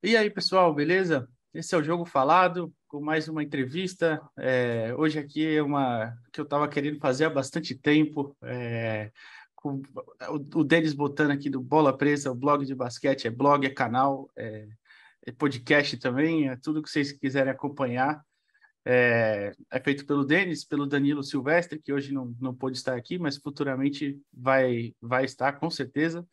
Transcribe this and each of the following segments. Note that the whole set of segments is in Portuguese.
E aí, pessoal, beleza? Esse é o Jogo Falado, com mais uma entrevista. Hoje aqui é uma que eu estava querendo fazer há bastante tempo, com o Denis botando aqui do Bola Presa, o blog de basquete, é blog, é canal, é podcast também, é tudo que vocês quiserem acompanhar. É feito pelo Denis, pelo Danilo Silvestre, que hoje não pôde estar aqui, mas futuramente vai estar, com certeza.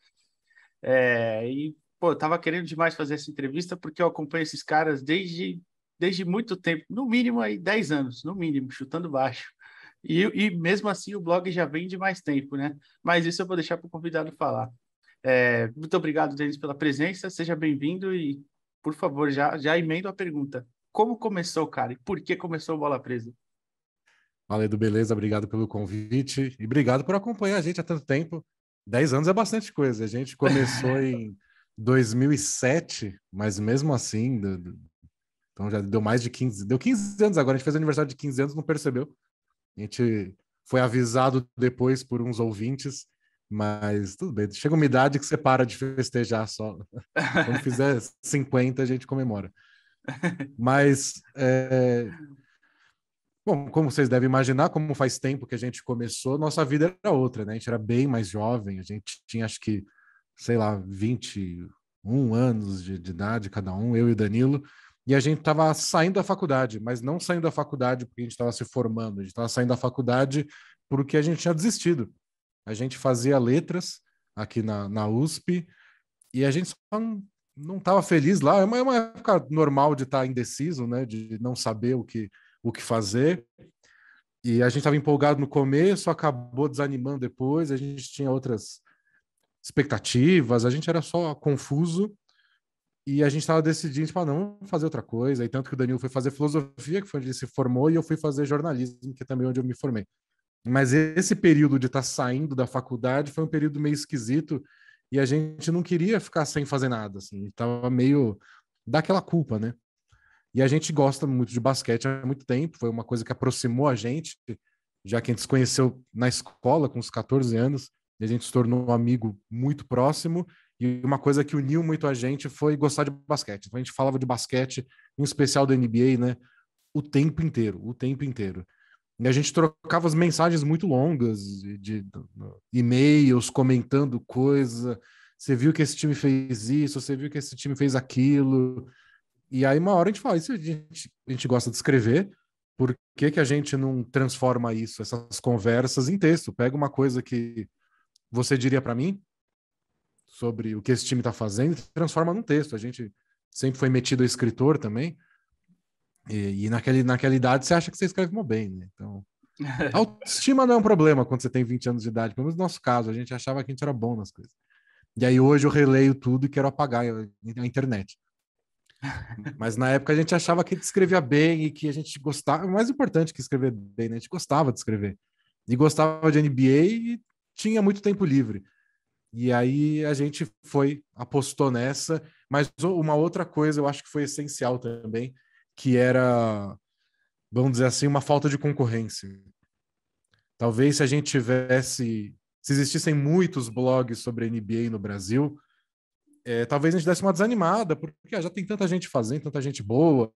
Pô, eu tava querendo demais fazer essa entrevista porque eu acompanho esses caras desde muito tempo, no mínimo aí 10 anos, no mínimo, chutando baixo. E mesmo assim o blog já vem de mais tempo, né? Mas isso eu vou deixar para o convidado falar. Muito obrigado, Denis, pela presença, seja bem-vindo e, por favor, já emendo a pergunta. Como começou, cara? E por que começou o Bola Presa? Fala, Edu, beleza? Obrigado pelo convite e obrigado por acompanhar a gente há tanto tempo. 10 anos é bastante coisa. A gente começou em 2007, mas mesmo assim, então já deu mais de 15, deu 15 anos agora. A gente fez aniversário de 15 anos, não percebeu. A gente foi avisado depois por uns ouvintes, mas tudo bem. Chega uma idade que você para de festejar só. Quando fizer 50, a gente comemora. Mas bom, como vocês devem imaginar, como faz tempo que a gente começou, nossa vida era outra, né? A gente era bem mais jovem, a gente tinha acho que, sei lá, 21 anos de idade cada um, eu e o Danilo, e a gente estava saindo da faculdade, mas não saindo da faculdade porque a gente estava se formando, a gente estava saindo da faculdade porque a gente tinha desistido. A gente fazia letras aqui na USP e a gente só não estava feliz lá. É uma época normal de estar indeciso, né? De não saber o que fazer. E a gente estava empolgado no começo, acabou desanimando depois, a gente tinha outras expectativas, a gente era só confuso e a gente estava decidindo para não fazer outra coisa. E tanto que o Danilo foi fazer filosofia, que foi onde ele se formou, e eu fui fazer jornalismo, que é também onde eu me formei. Mas esse período de estar saindo da faculdade foi um período meio esquisito e a gente não queria ficar sem fazer nada, assim, estava meio daquela culpa, né? E a gente gosta muito de basquete há muito tempo, foi uma coisa que aproximou a gente, já que a gente se conheceu na escola com uns 14 anos, e a gente se tornou um amigo muito próximo, e uma coisa que uniu muito a gente foi gostar de basquete. Então a gente falava de basquete, em especial da NBA, né? O tempo inteiro. E a gente trocava as mensagens muito longas, de e-mails, comentando coisa. Você viu que esse time fez isso, você viu que esse time fez aquilo. E aí, uma hora a gente fala, isso a gente gosta de escrever, por que que a gente não transforma isso, essas conversas, em texto? Pega uma coisa que você diria para mim sobre o que esse time está fazendo e transforma num texto. A gente sempre foi metido a escritor também, e naquela idade você acha que você escreve muito bem, né? Então, autoestima não é um problema quando você tem 20 anos de idade, pelo menos no nosso caso, a gente achava que a gente era bom nas coisas. E aí hoje eu releio tudo e quero apagar a internet. Mas na época a gente achava que a gente escrevia bem e que a gente gostava. O mais importante que escrever bem, né? A gente gostava de escrever. E gostava de NBA e tinha muito tempo livre. E aí a gente apostou nessa. Mas uma outra coisa eu acho que foi essencial também, que era, vamos dizer assim, uma falta de concorrência. Talvez se a gente tivesse. Se existissem muitos blogs sobre NBA no Brasil, talvez a gente desse uma desanimada, porque já tem tanta gente fazendo, tanta gente boa,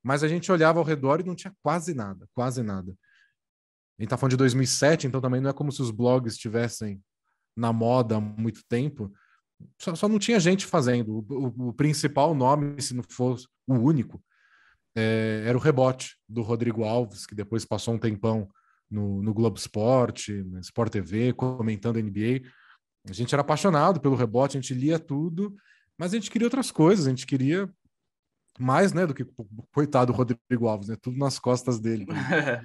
mas a gente olhava ao redor e não tinha quase nada, quase nada. A gente tá falando de 2007, então também não é como se os blogs estivessem na moda há muito tempo, só não tinha gente fazendo. O principal nome, se não fosse o único, era o Rebote, do Rodrigo Alves, que depois passou um tempão no Globo Esporte, no Sport TV, comentando NBA. A gente era apaixonado pelo Rebote, a gente lia tudo, mas a gente queria outras coisas, a gente queria mais, né, do que coitado do Rodrigo Alves, né? Tudo nas costas dele. A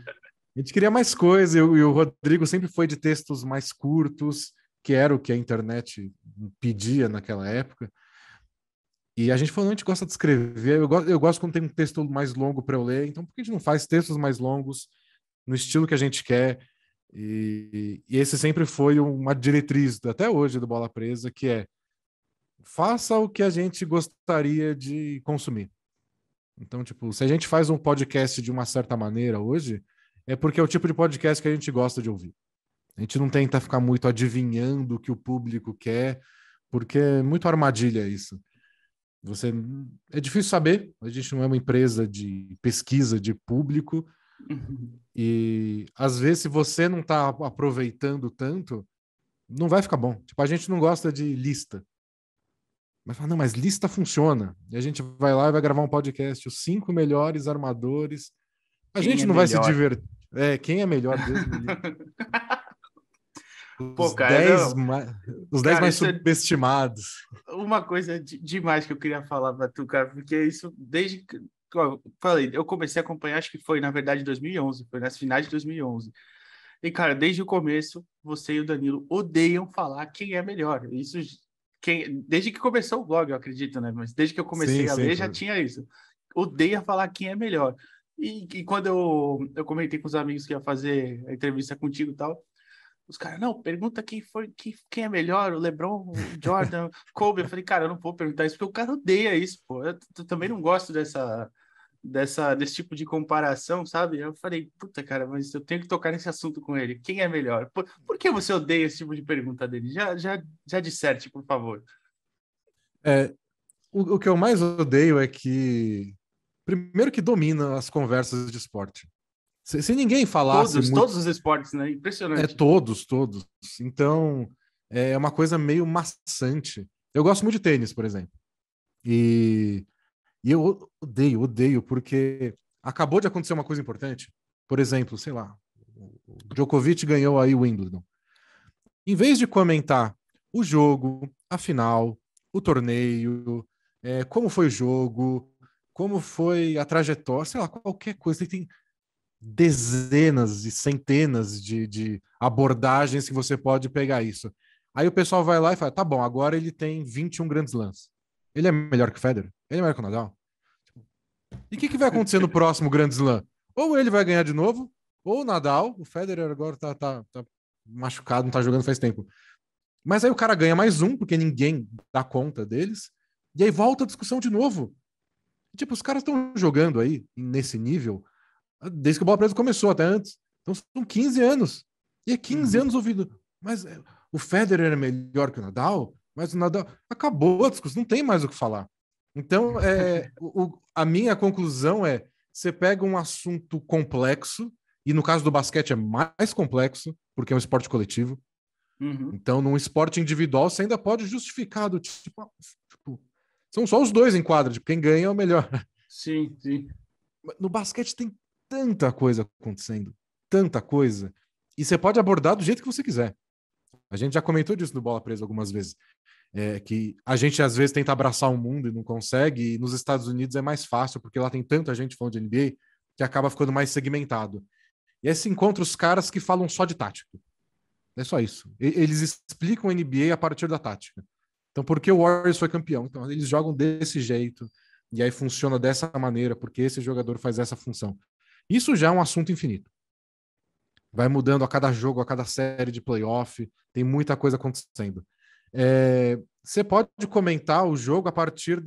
gente queria mais coisa, e o Rodrigo sempre foi de textos mais curtos, que era o que a internet pedia naquela época. E a gente falou, a gente gosta de escrever, eu gosto quando tem um texto mais longo para eu ler, então por que a gente não faz textos mais longos no estilo que a gente quer? E esse sempre foi uma diretriz, até hoje, do Bola Presa, que é faça o que a gente gostaria de consumir. Então, tipo, se a gente faz um podcast de uma certa maneira hoje, é porque é o tipo de podcast que a gente gosta de ouvir. A gente não tenta ficar muito adivinhando o que o público quer, porque é muito armadilha isso. Você é difícil saber, a gente não é uma empresa de pesquisa de público Uhum. e às vezes se você não está aproveitando tanto, não vai ficar bom. Tipo, a gente não gosta de lista. Mas fala, não, mas lista funciona. E a gente vai lá e vai gravar um podcast, os 5 melhores armadores. A Quem gente é não vai se melhor? divertir. É, quem é melhor, Deus me livre. Pô, Os cara, 10 não. mais, os 10 Cara, mais isso é subestimados. uma coisa demais que eu queria falar pra tu, cara, porque isso desde que ó, eu falei, eu comecei a acompanhar, acho que foi na verdade 2011, foi nas finais de 2011. E cara, desde o começo, você e o Danilo odeiam falar quem é melhor. Isso desde que começou o blog, eu acredito, né? Mas desde que eu Sim, comecei a sim, ler já foi. tinha isso. Odeia falar quem é melhor. E quando eu comentei com os amigos que ia fazer a entrevista contigo e tal, os caras, não, pergunta quem é melhor, o LeBron, o Jordan, Kobe. Eu falei, cara, eu não vou perguntar isso, porque o cara odeia isso, pô. Eu também não gosto desse tipo de comparação, sabe? Eu falei, puta, cara, mas eu tenho que tocar nesse assunto com ele. Quem é melhor? Por que você odeia esse tipo de pergunta dele? Já disserte, por favor. É, o que eu mais odeio é que, primeiro, que domina as conversas de esporte. Se ninguém falasse muito, Todos os esportes, né? é Impressionante. todos. Então, é uma coisa meio maçante. Eu gosto muito de tênis, por exemplo. E, e eu odeio, porque acabou de acontecer uma coisa importante. Por exemplo, sei lá, o Djokovic ganhou aí o Wimbledon. Em vez de comentar o jogo, a final, o torneio, como foi o jogo, como foi a trajetória, sei lá, qualquer coisa. Tem dezenas e centenas de abordagens que você pode pegar isso. Aí o pessoal vai lá e fala: tá bom, agora ele tem 21 grandes lãs. Ele é melhor que o Federer? Ele é melhor que o Nadal? E o que vai acontecer no próximo Grand Slam? Ou ele vai ganhar de novo, ou o Nadal, o Federer agora tá machucado, não tá jogando faz tempo. Mas aí o cara ganha mais um, porque ninguém dá conta deles, e aí volta a discussão de novo. Tipo, os caras estão jogando aí nesse nível desde que o Bola Presa começou, até antes. Então são 15 anos. E é 15 Uhum. anos ouvindo. Mas o Federer é melhor que o Nadal? Mas o Nadal. Acabou a discussão, não tem mais o que falar. Então, a minha conclusão é: você pega um assunto complexo, e no caso do basquete é mais complexo, porque é um esporte coletivo. Uhum. Então, num esporte individual, você ainda pode justificar do tipo, são só os dois em quadra, tipo, quem ganha é o melhor. Sim, sim. No basquete tem tanta coisa acontecendo, tanta coisa. E você pode abordar do jeito que você quiser. A gente já comentou disso no Bola Presa algumas vezes. Que a gente às vezes tenta abraçar o mundo e não consegue, e nos Estados Unidos é mais fácil, porque lá tem tanta gente falando de NBA que acaba ficando mais segmentado. E aí se encontra os caras que falam só de tática. É só isso. Eles explicam a NBA a partir da tática. Então, por que o Warriors foi campeão? Então, eles jogam desse jeito, e aí funciona dessa maneira, porque esse jogador faz essa função. Isso já é um assunto infinito. Vai mudando a cada jogo, a cada série de playoff, tem muita coisa acontecendo. Você pode comentar o jogo a partir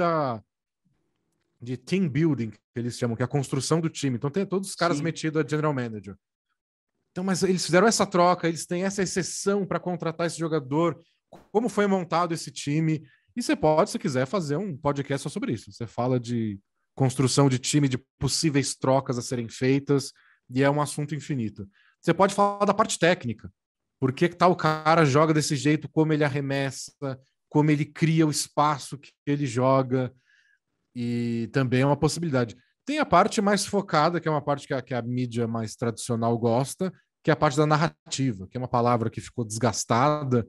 de team building, que eles chamam, que é a construção do time. Então tem todos os caras Sim. metidos a general manager. Então, mas eles fizeram essa troca, eles têm essa exceção para contratar esse jogador, como foi montado esse time. E você pode, se quiser, fazer um podcast só sobre isso. Você fala de construção de time, de possíveis trocas a serem feitas, e é um assunto infinito. Você pode falar da parte técnica. Por que tal cara joga desse jeito, como ele arremessa, como ele cria o espaço que ele joga, e também é uma possibilidade. Tem a parte mais focada, que é uma parte que a mídia mais tradicional gosta, que é a parte da narrativa, que é uma palavra que ficou desgastada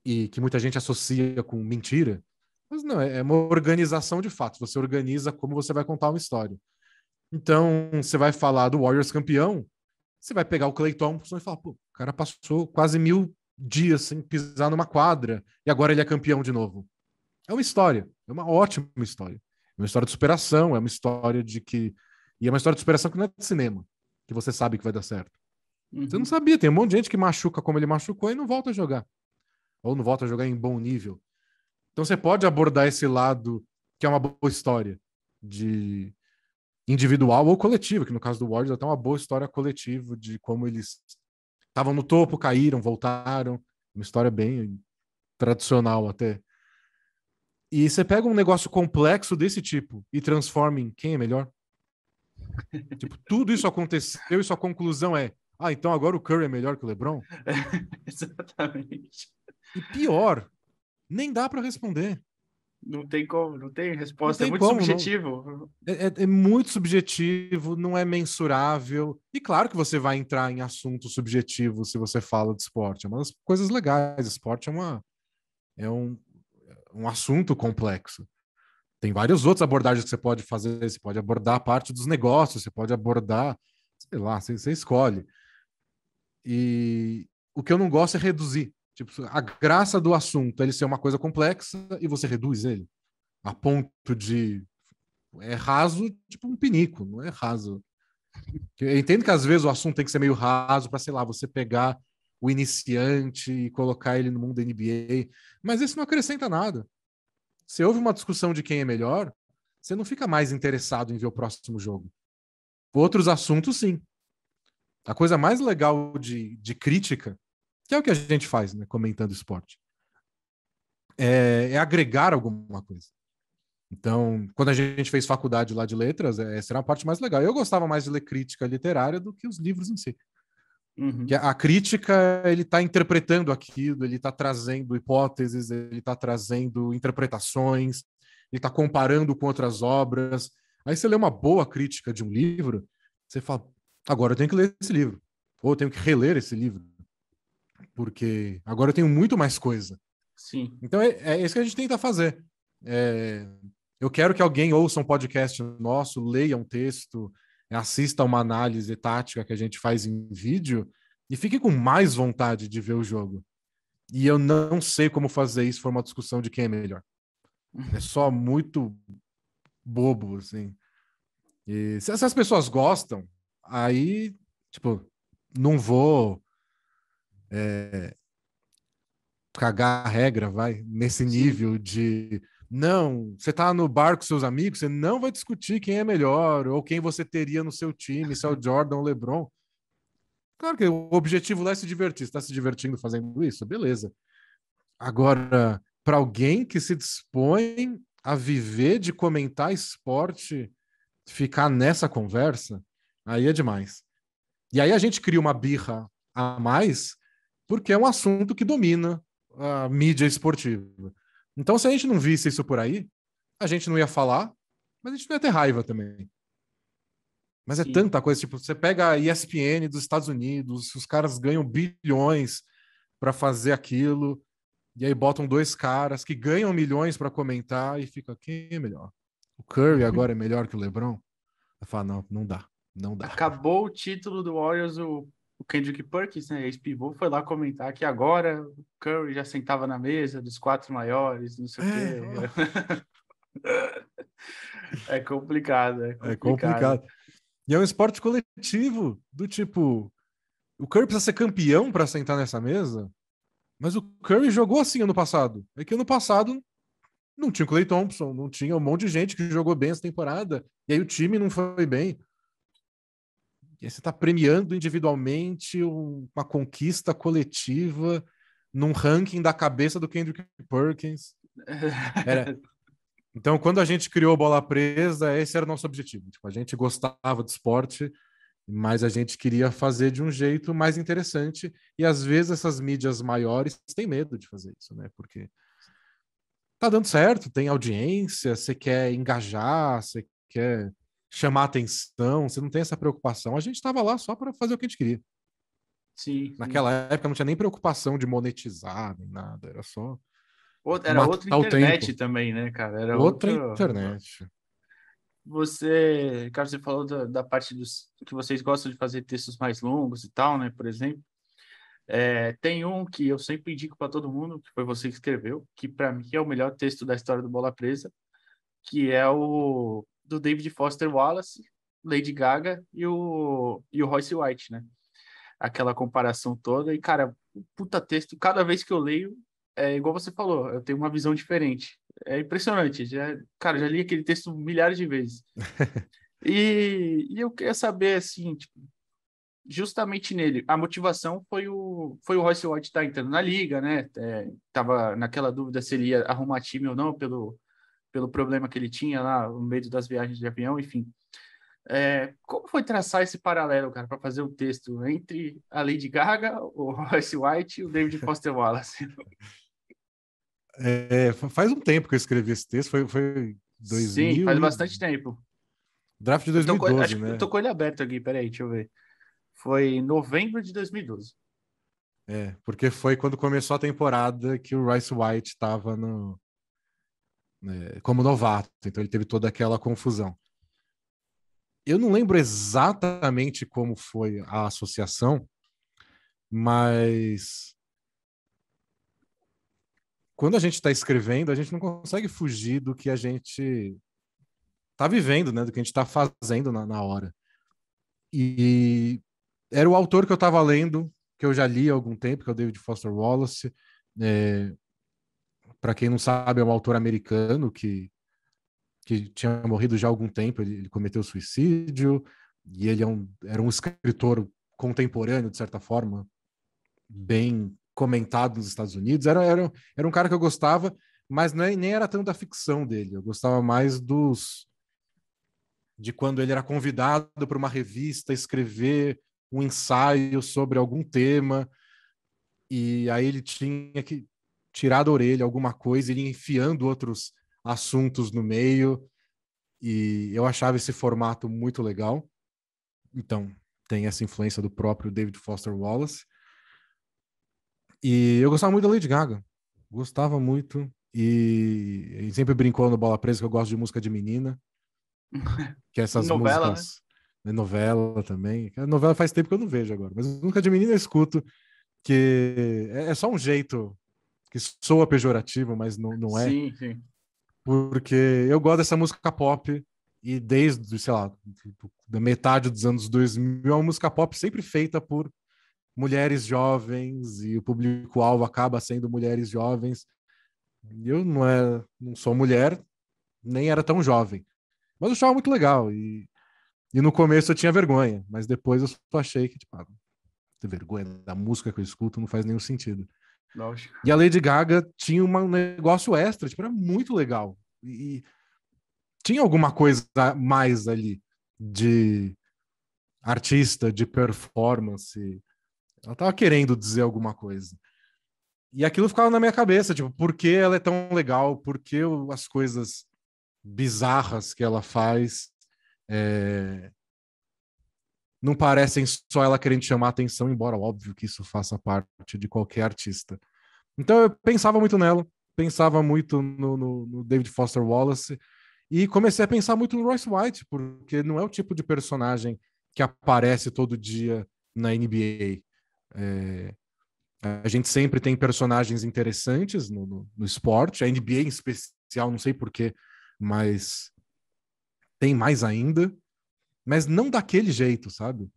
e que muita gente associa com mentira. Mas não, é uma organização de fatos. Você organiza como você vai contar uma história. Então, você vai falar do Warriors campeão, você vai pegar o Klay Thompson e falar, pô, o cara passou quase 1000 dias sem pisar numa quadra e agora ele é campeão de novo. É uma história, é uma ótima história. É uma história de superação, é uma história de que. E é uma história de superação que não é de cinema, que você sabe que vai dar certo. Você não Uhum. sabia, tem um monte de gente que machuca como ele machucou e não volta a jogar. Ou não volta a jogar em bom nível. Então você pode abordar esse lado que é uma boa história de individual ou coletiva, que no caso do Warriors é até uma boa história coletiva de como eles estavam no topo, caíram, voltaram. Uma história bem tradicional até. E você pega um negócio complexo desse tipo e transforma em quem é melhor? Tipo, tudo isso aconteceu e sua conclusão é: ah, então agora o Curry é melhor que o LeBron? Exatamente. E pior, nem dá para responder. Não tem como, não tem Não resposta, é tem muito como, não. subjetivo. É muito subjetivo, não é mensurável. E claro que você vai entrar em assuntos subjetivos se você fala de esporte. É uma das coisas legais. Esporte é um assunto complexo. Tem várias outras abordagens que você pode fazer. Você pode abordar a parte dos negócios, você pode abordar, sei lá, você escolhe. E o que eu não gosto é reduzir. Tipo, a graça do assunto é ele ser uma coisa complexa e você reduz ele a ponto de é raso, tipo um pinico, não é raso. Eu entendo que às vezes o assunto tem que ser meio raso para, sei lá, você pegar o iniciante e colocar ele no mundo da NBA, mas isso não acrescenta nada. Se houve uma discussão de quem é melhor, você não fica mais interessado em ver o próximo jogo. Outros assuntos, sim. A coisa mais legal de crítica, que é o que a gente faz, né, comentando esporte, é agregar alguma coisa. Então, quando a gente fez faculdade lá de letras, essa era a parte mais legal. Eu gostava mais de ler crítica literária do que os livros em si. Que Uhum. a crítica, ele está interpretando aquilo, ele está trazendo hipóteses, ele está trazendo interpretações, ele está comparando com outras obras. Aí você lê uma boa crítica de um livro, você fala, agora eu tenho que ler esse livro, ou eu tenho que reler esse livro, porque agora eu tenho muito mais coisa. Sim. Então é isso que a gente tenta fazer. É, eu quero que alguém ouça um podcast nosso, leia um texto, assista uma análise tática que a gente faz em vídeo e fique com mais vontade de ver o jogo. E eu não sei como fazer isso for uma discussão de quem é melhor. É só muito bobo, assim. E se essas pessoas gostam, aí, tipo, não vou cagar a regra, vai, nesse Sim. nível de não, você tá no bar com seus amigos, você não vai discutir quem é melhor ou quem você teria no seu time, se é o Jordan ou o LeBron. Claro que o objetivo lá é se divertir. Você está se divertindo fazendo isso? Beleza. Agora, para alguém que se dispõe a viver de comentar esporte, ficar nessa conversa, aí é demais. E aí a gente cria uma birra a mais, porque é um assunto que domina a mídia esportiva. Então, se a gente não visse isso por aí, a gente não ia falar, mas a gente não ia ter raiva também. Mas é Sim. tanta coisa, tipo, você pega a ESPN dos Estados Unidos, os caras ganham bilhões para fazer aquilo, e aí botam dois caras que ganham milhões para comentar e fica, quem é melhor? O Curry agora é melhor que o LeBron? Eu falo, não, não dá, não dá. Acabou o título do Warriors, o Kendrick Perkins, né, ex-pivô, foi lá comentar que agora o Curry já sentava na mesa dos quatro maiores, não sei o É, quê. É complicado, é é complicado. complicado. E é um esporte coletivo, do tipo, o Curry precisa ser campeão para sentar nessa mesa, mas o Curry jogou assim ano passado. É que ano passado não tinha o Klay Thompson, não tinha um monte de gente que jogou bem essa temporada, e aí o time não foi bem. E aí você está premiando individualmente uma conquista coletiva num ranking da cabeça do Kendrick Perkins. Era, então, quando a gente criou Bola Presa, esse era o nosso objetivo. Tipo, a gente gostava de esporte, mas a gente queria fazer de um jeito mais interessante. E às vezes essas mídias maiores têm medo de fazer isso, né? Porque tá dando certo, tem audiência, você quer engajar, você quer chamar atenção, você não tem essa preocupação. A gente estava lá só para fazer o que a gente queria. Sim, sim. Naquela época não tinha nem preocupação de monetizar, nem nada, era só Era outra matar o internet tempo. também, né, cara? Era Outra outro. internet. Você, cara, você falou da parte dos que vocês gostam de fazer textos mais longos e tal, né? Por exemplo, tem um que eu sempre indico para todo mundo, que foi você que escreveu, que para mim é o melhor texto da história do Bola Presa, que é o do David Foster Wallace, Lady Gaga e o Royce White, né? Aquela comparação toda. E, cara, puta texto, cada vez que eu leio, é igual você falou, eu tenho uma visão diferente. É impressionante. Cara, já li aquele texto milhares de vezes. E eu queria saber, assim, tipo, justamente nele, a motivação foi foi o Royce White estar entrando na liga, né? Tava naquela dúvida se ele ia arrumar time ou não, pelo problema que ele tinha lá no meio das viagens de avião, enfim. Como foi traçar esse paralelo, cara, para fazer o texto entre a Lady Gaga, o Royce White e o David Foster Wallace? Faz um tempo que eu escrevi esse texto, foi Sim, faz 2000 e... bastante tempo. Draft de Acho 2012, que eu né? tô com ele aberto aqui, peraí, deixa eu ver. Foi em novembro de 2012. Porque foi quando começou a temporada que o Royce White estava como novato, então ele teve toda aquela confusão. Eu não lembro exatamente como foi a associação, mas quando a gente está escrevendo, a gente não consegue fugir do que a gente está vivendo, né? Do que a gente está fazendo na hora. E era o autor que eu estava lendo, que eu já li há algum tempo, que é o David Foster Wallace. Para quem não sabe, é um autor americano que tinha morrido já há algum tempo, ele cometeu suicídio, e ele era um escritor contemporâneo, de certa forma, bem comentado nos Estados Unidos. Era um cara que eu gostava, mas nem era tanto da ficção dele, eu gostava mais de quando ele era convidado para uma revista escrever um ensaio sobre algum tema, e aí ele tinha que tirar da orelha alguma coisa, ele ia enfiando outros assuntos no meio, e eu achava esse formato muito legal. Então, tem essa influência do próprio David Foster Wallace. E eu gostava muito da Lady Gaga. Gostava muito. E ele sempre brincou no Bola Presa que eu gosto de música de menina, que é essas Novela, né? músicas, né, novela também. A novela faz tempo que eu não vejo agora, mas música de menina eu escuto, que é só um jeito que soa pejorativo, mas não é. Sim, sim. Porque eu gosto dessa música pop e desde, sei lá, da metade dos anos 2000, é uma música pop sempre feita por mulheres jovens e o público-alvo acaba sendo mulheres jovens. Eu não sou mulher, nem era tão jovem, mas eu achava muito legal e no começo eu tinha vergonha, mas depois eu só achei que, tipo, ter vergonha da música que eu escuto não faz nenhum sentido. Lógico. E a Lady Gaga tinha um negócio extra, tipo, era muito legal. E tinha alguma coisa mais ali de artista, de performance. Ela tava querendo dizer alguma coisa. E aquilo ficava na minha cabeça, tipo, por que ela é tão legal? Por que as coisas bizarras que ela faz não parecem só ela querendo chamar atenção, embora óbvio que isso faça parte de qualquer artista. Então eu pensava muito nela, pensava muito no David Foster Wallace e comecei a pensar muito no Royce White, porque não é o tipo de personagem que aparece todo dia na NBA. A gente sempre tem personagens interessantes no esporte, a NBA em especial, não sei porquê, mas tem mais ainda, mas não daquele jeito, sabe?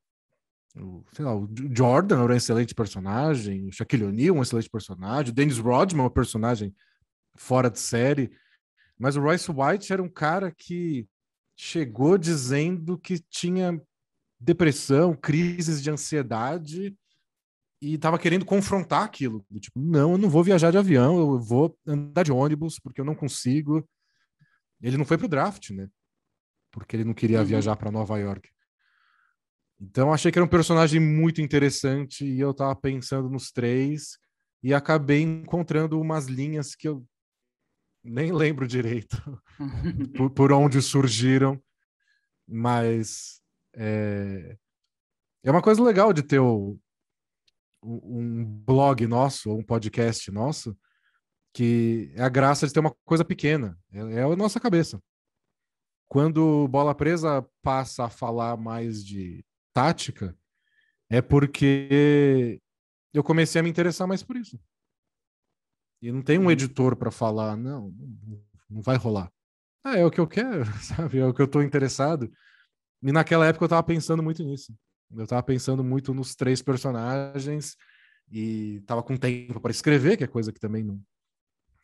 Sei lá, o Jordan era um excelente personagem, o Shaquille O'Neal um excelente personagem, o Dennis Rodman um personagem fora de série, mas o Royce White era um cara que chegou dizendo que tinha depressão, crises de ansiedade e estava querendo confrontar aquilo. Tipo, não, eu não vou viajar de avião, eu vou andar de ônibus porque eu não consigo. Ele não foi pro draft, né? Porque ele não queria Uhum. viajar para Nova York. Então achei que era um personagem muito interessante e eu tava pensando nos três e acabei encontrando umas linhas que eu nem lembro direito por onde surgiram, mas é uma coisa legal de ter um blog nosso, ou um podcast nosso, que é a graça de ter uma coisa pequena, é a nossa cabeça. Quando Bola Presa passa a falar mais de tática, é porque eu comecei a me interessar mais por isso. E não tem um Uhum. editor para falar, não vai rolar. É o que eu quero, sabe? É o que eu estou interessado. E naquela época eu estava pensando muito nisso. Eu estava pensando muito nos três personagens e estava com tempo para escrever, que é coisa que também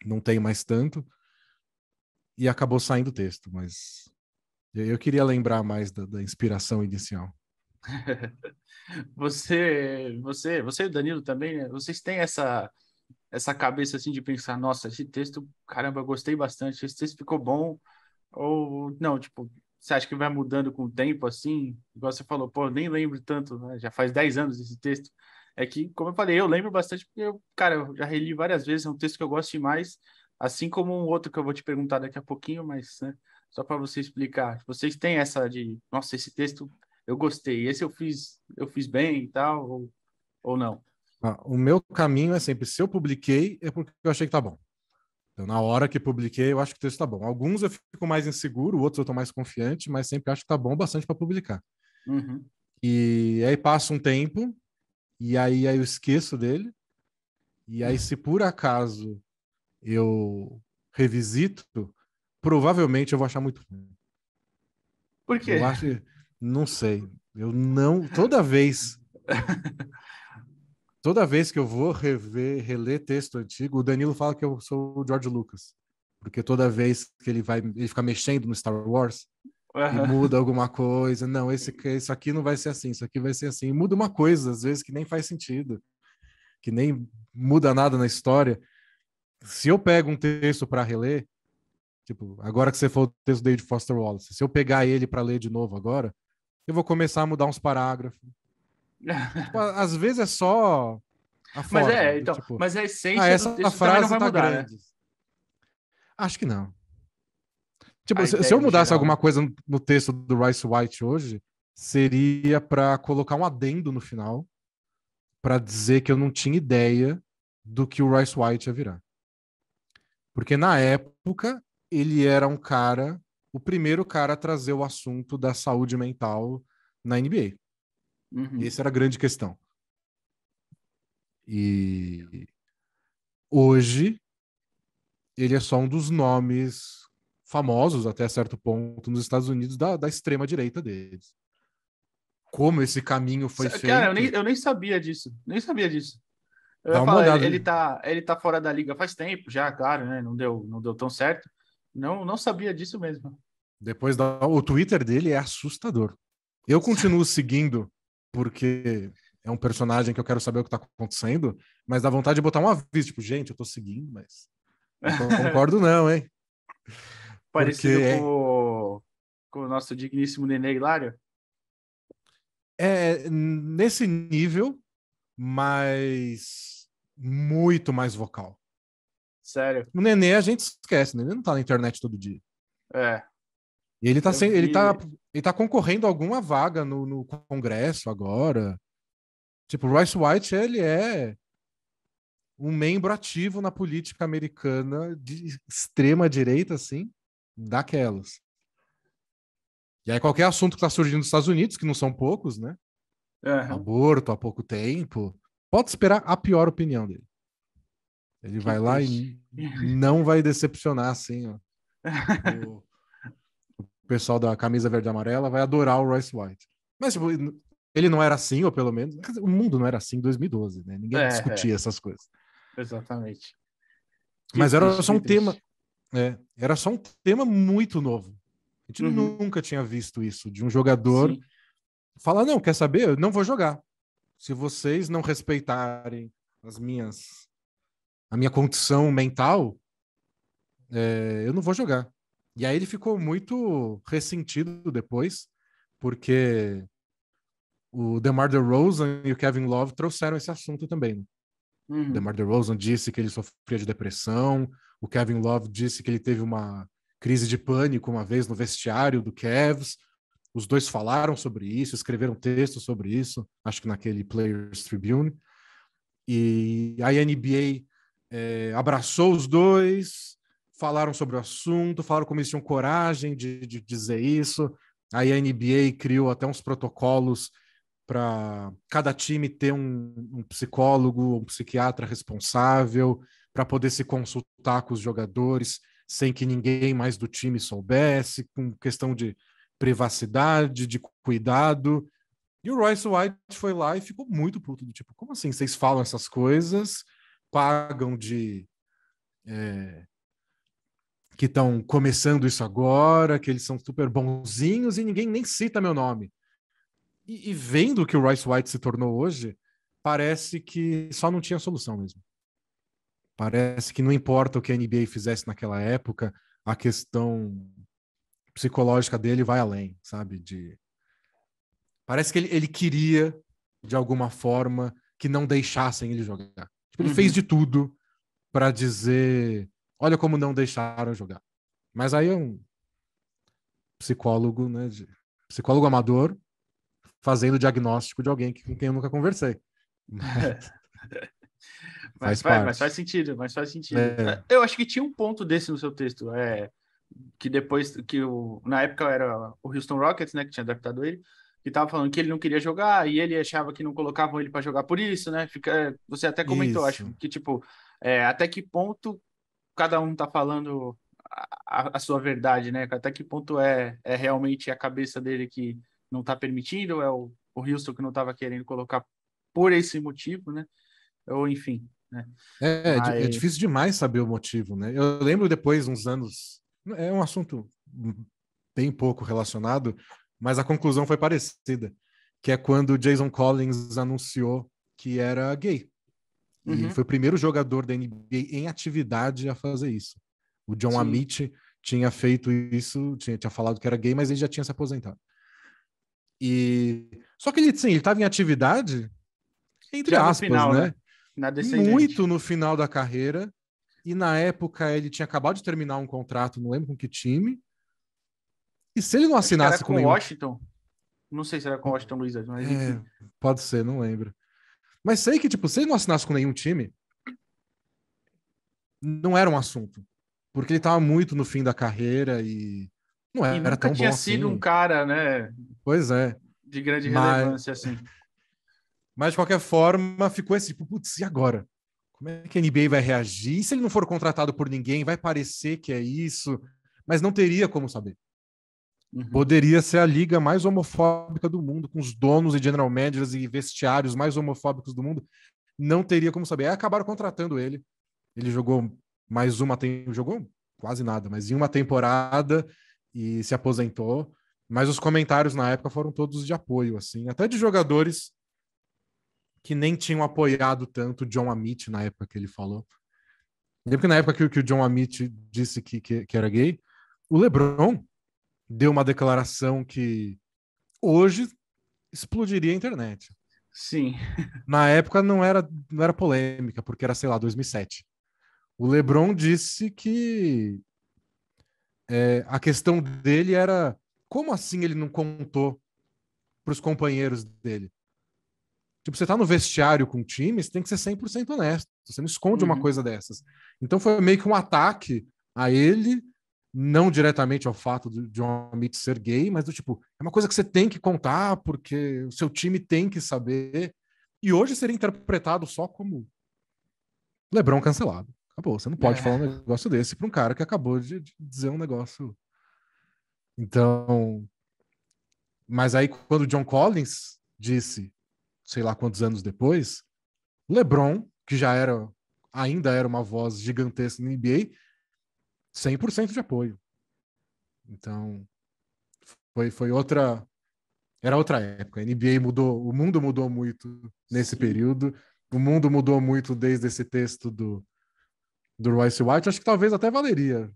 não tem mais tanto. E acabou saindo o texto, mas eu queria lembrar mais da inspiração inicial. Você e o Danilo também, né? Vocês têm essa cabeça assim de pensar, nossa, esse texto, caramba, eu gostei bastante, esse texto ficou bom, ou não, tipo, você acha que vai mudando com o tempo assim? Igual você falou, pô, eu nem lembro tanto, né? Já faz 10 anos esse texto. É que, como eu falei, eu lembro bastante porque eu já reli várias vezes, é um texto que eu gosto demais, assim como um outro que eu vou te perguntar daqui a pouquinho, mas, né, só para você explicar, vocês têm essa de, nossa, esse texto eu gostei, esse eu fiz bem e tal, ou não? O meu caminho é sempre, se eu publiquei, é porque eu achei que tá bom. Então, na hora que publiquei, eu acho que o texto tá bom. Alguns eu fico mais inseguro, outros eu tô mais confiante, mas sempre acho que tá bom bastante para publicar. Uhum. E aí passa um tempo, e aí eu esqueço dele, e aí se por acaso eu revisito, provavelmente eu vou achar muito ruim. Por quê? Eu acho, não sei. Eu não, toda vez que eu vou reler texto antigo, o Danilo fala que eu sou o George Lucas, porque toda vez que ele fica mexendo no Star Wars e Aham. muda alguma coisa, não, isso aqui não vai ser assim, isso aqui vai ser assim, e muda uma coisa às vezes que nem faz sentido, que nem muda nada na história. Se eu pego um texto para reler, tipo, agora que você falou do texto do David Foster Wallace, se eu pegar ele para ler de novo agora, eu vou começar a mudar uns parágrafos. Tipo, às vezes é só a Mas forma, é, então, tipo, mas a essência do essa texto também não frase vai tá mudar, né? grande. Acho que não. Tipo, A se eu ideia no mudasse geral, alguma né? coisa no texto do Rice White hoje, seria para colocar um adendo no final para dizer que eu não tinha ideia do que o Rice White ia virar. Porque na época ele era um cara, o primeiro cara a trazer o assunto da saúde mental na NBA. Uhum. Essa era a grande questão. E hoje ele é só um dos nomes famosos, até certo ponto, nos Estados Unidos, da extrema direita deles. Como esse caminho foi Cara, feito, eu nem sabia disso. Nem sabia disso. Eu ia dá uma falar, olhada. ele tá fora da liga faz tempo já, claro, né? Não deu tão certo. Não sabia disso mesmo. O Twitter dele é assustador. Eu continuo seguindo porque é um personagem que eu quero saber o que tá acontecendo, mas dá vontade de botar um aviso, tipo, gente, eu tô seguindo, mas não concordo não, hein? Porque Parecido com o nosso digníssimo Nenê Hilário. é nesse nível, mas muito mais vocal. Sério. O Nenê a gente esquece, né? Ele não tá na internet todo dia. É, E ele tá, eu sem, vi. ele tá concorrendo a alguma vaga no Congresso agora. Tipo, o Royce White, ele é um membro ativo na política americana de extrema direita, assim, daquelas. E aí qualquer assunto que está surgindo nos Estados Unidos, que não são poucos, né? Aham. Aborto há pouco tempo, pode esperar a pior opinião dele. Ele Que vai lá triste. e não vai decepcionar, assim, ó. O pessoal da camisa verde e amarela vai adorar o Royce White. Mas, tipo, ele não era assim, ou pelo menos. O mundo não era assim em 2012, né? Ninguém discutia É, essas coisas. exatamente. Que Mas era triste, só que um tema. triste. Era só um tema muito novo. A gente Uhum. nunca tinha visto isso, de um jogador Sim. falar, não, quer saber? Eu não vou jogar. Se vocês não respeitarem a minha condição mental, eu não vou jogar. E aí ele ficou muito ressentido depois, porque o DeMar DeRozan e o Kevin Love trouxeram esse assunto também. Né? O Uhum. DeMar DeRozan disse que ele sofria de depressão, o Kevin Love disse que ele teve uma crise de pânico uma vez no vestiário do Cavs. Os dois falaram sobre isso, escreveram texto sobre isso, acho que naquele Players Tribune. E a NBA abraçou os dois, falaram sobre o assunto, falaram como eles tinham coragem de dizer isso. Aí a NBA criou até uns protocolos para cada time ter um psicólogo, um psiquiatra responsável, para poder se consultar com os jogadores sem que ninguém mais do time soubesse, com questão de privacidade, de cuidado. E o Royce White foi lá e ficou muito puto, do tipo, como assim? Vocês falam essas coisas, pagam de que estão começando isso agora, que eles são super bonzinhos e ninguém nem cita meu nome. E vendo o que o Royce White se tornou hoje, parece que só não tinha solução mesmo. Parece que não importa o que a NBA fizesse naquela época, a questão psicológica dele vai além, sabe? Parece que ele queria, de alguma forma, que não deixassem ele jogar. Tipo, ele fez Uhum. de tudo para dizer: olha como não deixaram jogar. Mas aí é um psicólogo, né? Psicólogo amador fazendo diagnóstico de alguém com quem eu nunca conversei. Mas faz Mas faz parte. sentido, mas faz sentido. É, Eu acho que tinha um ponto desse no seu texto, que depois que na época era o Houston Rockets, né, que tinha adaptado ele, que tava falando que ele não queria jogar e ele achava que não colocavam ele para jogar por isso, né? Você até comentou, acho isso. que tipo, até que ponto cada um tá falando a sua verdade, né? Até que ponto é realmente a cabeça dele que não tá permitindo, é o Houston que não tava querendo colocar por esse motivo, né? Ou enfim, né? É Mas difícil demais saber o motivo, né? Eu lembro depois, uns anos. É um assunto bem pouco relacionado, mas a conclusão foi parecida, que é quando o Jason Collins anunciou que era gay. E ele uhum, foi o primeiro jogador da NBA em atividade a fazer isso. O John sim, Amit tinha feito isso, tinha falado que era gay, mas ele já tinha se aposentado. E só que ele, sim, ele estava em atividade, entre já no aspas, final, né? né? Na descendente. Muito no final da carreira. E na época ele tinha acabado de terminar um contrato, não lembro com que time. E se ele não Acho que era assinasse com com nenhum. Washington. Não sei se era com Washington Wizards, mas enfim. É, pode ser, não lembro. Mas sei que, tipo, se ele não assinasse com nenhum time, não era um assunto. Porque ele tava muito no fim da carreira e não E era nunca tão tinha bom sido um assim. cara, né, Pois é. de grande Mas, relevância, assim. mas de qualquer forma, ficou esse tipo, putz, e agora? Como é que a NBA vai reagir? E se ele não for contratado por ninguém, vai parecer que é isso, mas não teria como saber. Uhum. Poderia ser a liga mais homofóbica do mundo, com os donos e general managers e vestiários mais homofóbicos do mundo. Não teria como saber. Aí acabaram contratando ele. Ele jogou mais uma, jogou quase nada, mas em uma temporada e se aposentou. Mas os comentários na época foram todos de apoio, assim, até de jogadores que nem tinham apoiado tanto o John Amit na época que ele falou. Lembro que na época que o John Amit disse que era gay, o LeBron deu uma declaração que hoje explodiria a internet. Sim. Na época não era polêmica, porque era, sei lá, 2007. O LeBron disse que a questão dele era como assim ele não contou para os companheiros dele? Tipo, você tá no vestiário com o time, você tem que ser 100% honesto. Você não esconde uma Uhum. coisa dessas. Então foi meio que um ataque a ele, não diretamente ao fato de John Amit ser gay, mas do tipo, é uma coisa que você tem que contar, porque o seu time tem que saber. E hoje seria interpretado só como LeBron cancelado. Acabou. Você não pode falar um É, negócio desse para um cara que acabou de dizer um negócio. Então, mas aí quando o John Collins disse, sei lá quantos anos depois, LeBron, que ainda era uma voz gigantesca na NBA, 100% de apoio. Então, foi era outra época. A NBA mudou, o mundo mudou muito nesse sim. período. O mundo mudou muito desde esse texto do Royce White. Acho que talvez até valeria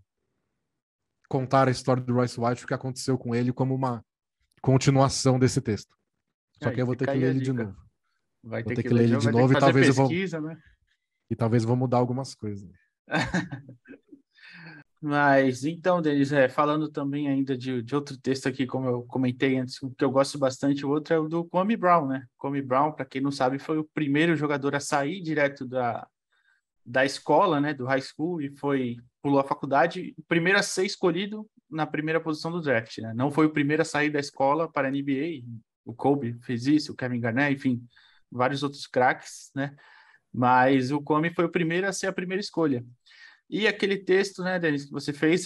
contar a história do Royce White, o que aconteceu com ele, como uma continuação desse texto. Só que Aí eu vou ter fica que aí ler a ele de dica. novo. Vai Vou ter ter que que ler ler de ele novo, de vai ter que novo fazer pesquisa, né? e talvez eu vou mudar algumas coisas. Mas então, Denis, falando também ainda de outro texto aqui, como eu comentei antes, o que eu gosto bastante, o outro é o do Kwame Brown, né? Kwame Brown, para quem não sabe, foi o primeiro jogador a sair direto da escola, né, do high school, e pulou a faculdade, o primeiro a ser escolhido na primeira posição do draft, né? Não foi o primeiro a sair da escola para a NBA, o Kobe fez isso, o Kevin Garnett, enfim, vários outros craques, né? Mas o Kwame foi o primeiro a ser a primeira escolha. E aquele texto, né, Denis, que você fez,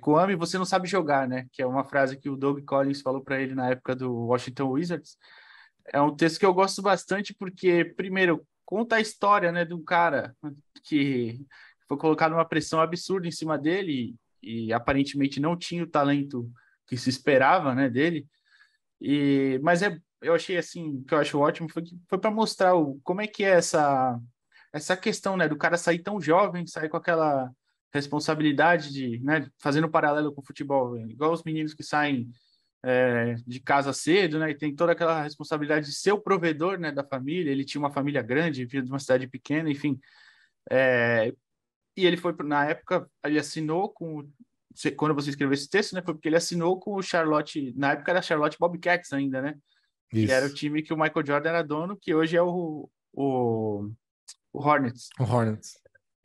Kwame, você não sabe jogar, né? Que é uma frase que o Doug Collins falou para ele na época do Washington Wizards. É um texto que eu gosto bastante porque, primeiro, conta a história, né, de um cara que foi colocado uma pressão absurda em cima dele e aparentemente não tinha o talento que se esperava, né, dele. Mas eu achei assim, o que eu acho ótimo foi que foi para mostrar como é que é essa questão, né, do cara sair tão jovem, sair com aquela responsabilidade de, né, fazendo um paralelo com o futebol, igual os meninos que saem de casa cedo, né, e tem toda aquela responsabilidade de ser o provedor, né, da família. Ele tinha uma família grande, vinha de uma cidade pequena, enfim. E ele foi, na época, ele assinou com, quando você escreveu esse texto, né, foi porque ele assinou com o Charlotte, na época era Charlotte Bobcats ainda, né, que era o Isso. time que o Michael Jordan era dono, que hoje é o Hornets. O Hornets.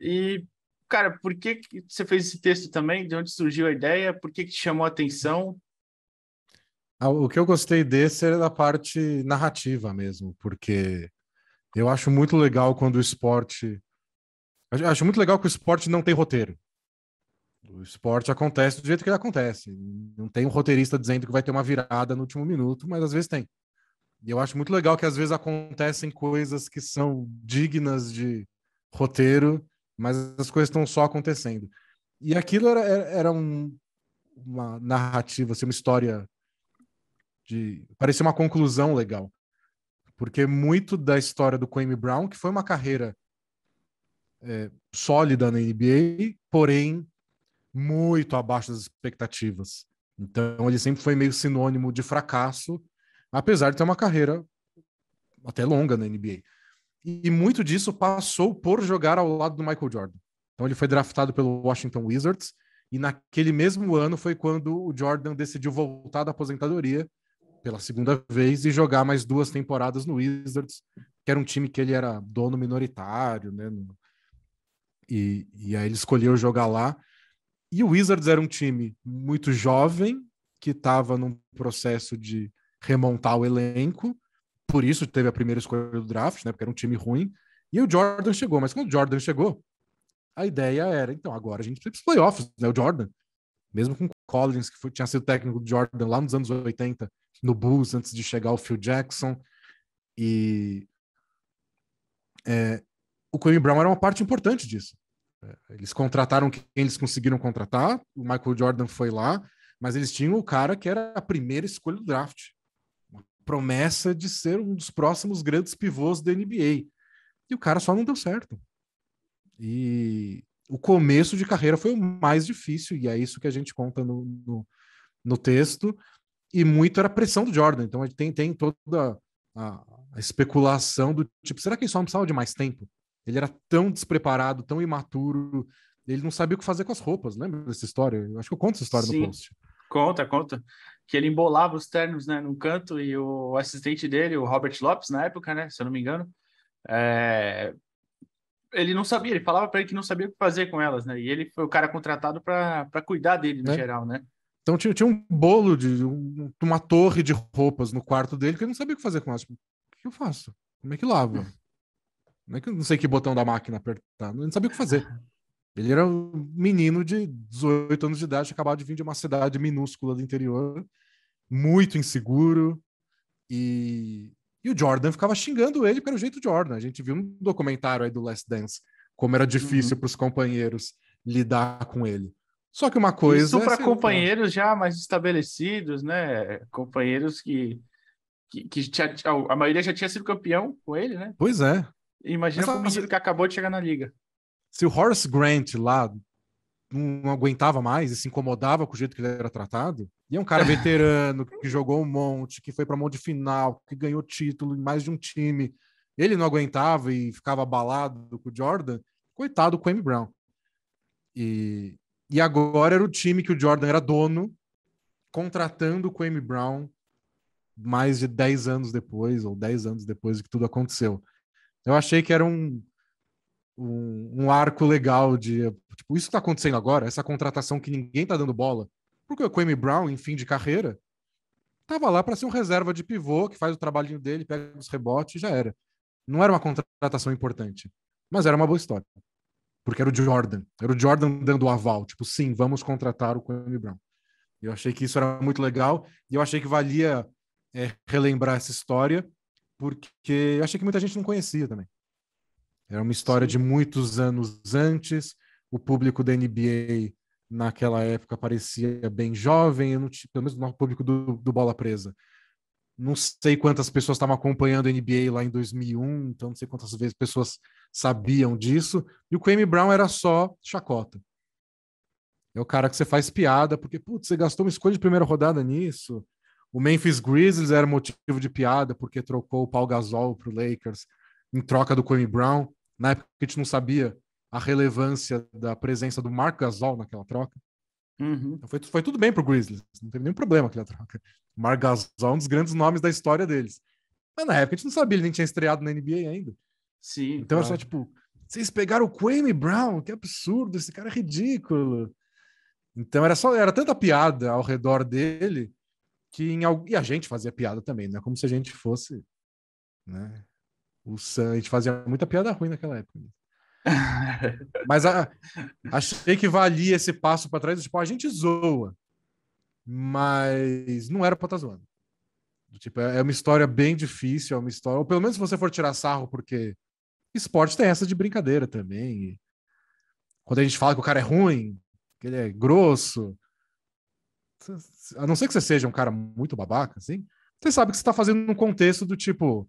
E, cara, por que você fez esse texto também? De onde surgiu a ideia? Por que te chamou a atenção? O que eu gostei desse era da parte narrativa mesmo, porque eu acho muito legal quando o esporte. Acho muito legal que o esporte não tem roteiro. O esporte acontece do jeito que ele acontece. Não tem um roteirista dizendo que vai ter uma virada no último minuto, mas às vezes tem. E eu acho muito legal que às vezes acontecem coisas que são dignas de roteiro, mas as coisas estão só acontecendo. E aquilo era uma narrativa, assim, uma história de. Parecia uma conclusão legal. Porque muito da história do Kwame Brown, que foi uma carreira sólida na NBA, porém muito abaixo das expectativas. Então ele sempre foi meio sinônimo de fracasso, apesar de ter uma carreira até longa na NBA. E muito disso passou por jogar ao lado do Michael Jordan. Então ele foi draftado pelo Washington Wizards e naquele mesmo ano foi quando o Jordan decidiu voltar da aposentadoria pela segunda vez e jogar mais 2 temporadas no Wizards, que era um time que ele era dono minoritário, né? E aí ele escolheu jogar lá. E o Wizards era um time muito jovem, que estava num processo de remontar o elenco, por isso teve a primeira escolha do draft, né? Porque era um time ruim. E o Jordan chegou, mas quando o Jordan chegou, a ideia era, então, agora a gente precisa dos playoffs, né? O Jordan, mesmo com o Collins, que tinha sido técnico do Jordan lá nos anos 80, no Bulls, antes de chegar o Phil Jackson, e o Kwame Brown era uma parte importante disso. Eles contrataram quem eles conseguiram contratar, o Michael Jordan foi lá, mas eles tinham o cara que era a primeira escolha do draft. Uma promessa de ser um dos próximos grandes pivôs da NBA. E o cara só não deu certo. E o começo de carreira foi o mais difícil, e é isso que a gente conta no texto. E muito era a pressão do Jordan. Então a gente tem toda a especulação do tipo, será que ele só não precisava de mais tempo? Ele era tão despreparado, tão imaturo, ele não sabia o que fazer com as roupas. Lembra dessa história? Eu acho que eu conto essa história no Sim, post. conta. Que ele embolava os ternos, né, num canto e o assistente dele, o Robert Lopes, na época, né, se eu não me engano, é, ele não sabia, ele falava para ele que não sabia o que fazer com elas, né? E ele foi o cara contratado para cuidar dele no Né? geral, né? Então tinha um bolo uma torre de roupas no quarto dele que ele não sabia o que fazer com elas. Tipo, o que eu faço? Como é que lava? Como é que eu não sei que botão da máquina apertar? Ele não sabia o que fazer. Ele era um menino de 18 anos de idade, acabado de vir de uma cidade minúscula do interior, muito inseguro, e o Jordan ficava xingando ele porque era o jeito Jordan. A gente viu no documentário aí do Last Dance como era difícil Uhum. para os companheiros lidar com ele. Só que uma Isso coisa é, para sei lá. companheiros já mais estabelecidos, né? Companheiros que a maioria já tinha sido campeão com ele, né? Pois é. Mas Imagina para um menino que acabou de chegar na liga. se o Horace Grant lá não aguentava mais e se incomodava com o jeito que ele era tratado, e é um cara veterano, que jogou um monte, que foi para monte de final, que ganhou título em mais de um time, ele não aguentava e ficava abalado com o Jordan, coitado do Kwame Brown. E, e agora era o time que o Jordan era dono, contratando o Kwame Brown mais de 10 anos depois, ou 10 anos depois que tudo aconteceu. Eu achei que era um arco legal de tipo, isso está acontecendo agora, essa contratação que ninguém tá dando bola, porque o Kwame Brown, em fim de carreira, tava lá para ser um reserva de pivô que faz o trabalhinho dele, pega os rebotes e já era. Não era uma contratação importante, mas era uma boa história, porque era o Jordan dando o aval, tipo, sim, vamos contratar o Kwame Brown. Eu achei que isso era muito legal e eu achei que valia relembrar essa história, porque eu achei que muita gente não conhecia também. Era uma história de Sim. muitos anos antes. O público da NBA naquela época parecia bem jovem, eu não tinha, pelo menos no público do Bola Presa. não sei quantas pessoas estavam acompanhando a NBA lá em 2001, então não sei quantas vezes pessoas sabiam disso. E o Kwame Brown era só chacota. É o cara que você faz piada, porque, putz, você gastou uma escolha de primeira rodada nisso. O Memphis Grizzlies era motivo de piada, porque trocou o Paul Gasol pro Lakers em troca do Kwame Brown. Na época a gente não sabia a relevância da presença do Marc Gasol naquela troca. Uhum. Então foi tudo bem pro Grizzlies, não teve nenhum problema aquela troca. O Marc Gasol é um dos grandes nomes da história deles. Mas na época a gente não sabia, ele nem tinha estreado na NBA ainda. Sim, Então era só claro. tipo, vocês pegaram o Kwame Brown, que absurdo, esse cara é ridículo. Então era tanta piada ao redor dele que e a gente fazia piada também, não é como se a gente fosse, né? A gente fazia muita piada ruim naquela época. Mas achei que valia esse passo para trás, tipo, a gente zoa, mas não era pra estar zoando. Tipo, é uma história bem difícil, é uma história, ou pelo menos se você for tirar sarro, porque esporte tem essa de brincadeira também. E quando a gente fala que o cara é ruim, que ele é grosso, a não ser que você seja um cara muito babaca, assim, você sabe que você tá fazendo num contexto do tipo,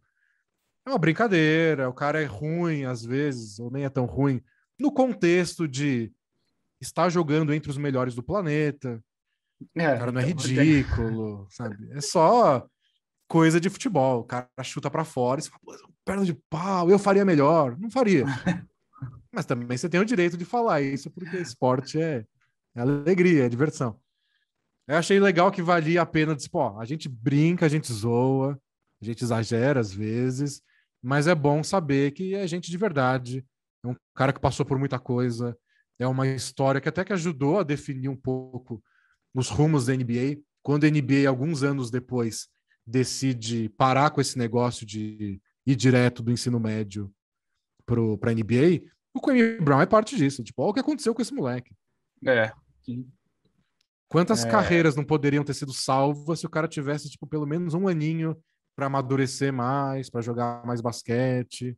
é uma brincadeira, o cara é ruim às vezes, ou nem é tão ruim, no contexto de estar jogando entre os melhores do planeta, o cara não é Então, ridículo, sabe? É só coisa de futebol, o cara chuta para fora e você fala, perna de pau, eu faria melhor. Não faria. Mas também você tem o direito de falar isso, porque esporte é alegria, é diversão. Eu achei legal que valia a pena, tipo, ó, a gente brinca, a gente zoa, a gente exagera às vezes, mas é bom saber que é gente de verdade, é um cara que passou por muita coisa, é uma história que até que ajudou a definir um pouco os rumos da NBA. Quando a NBA, alguns anos depois, decide parar com esse negócio de ir direto do ensino médio para a NBA, o Kwame Brown é parte disso. Tipo, olha o que aconteceu com esse moleque. é, Quantas é, carreiras não poderiam ter sido salvas se o cara tivesse, tipo, pelo menos um aninho para amadurecer mais, para jogar mais basquete e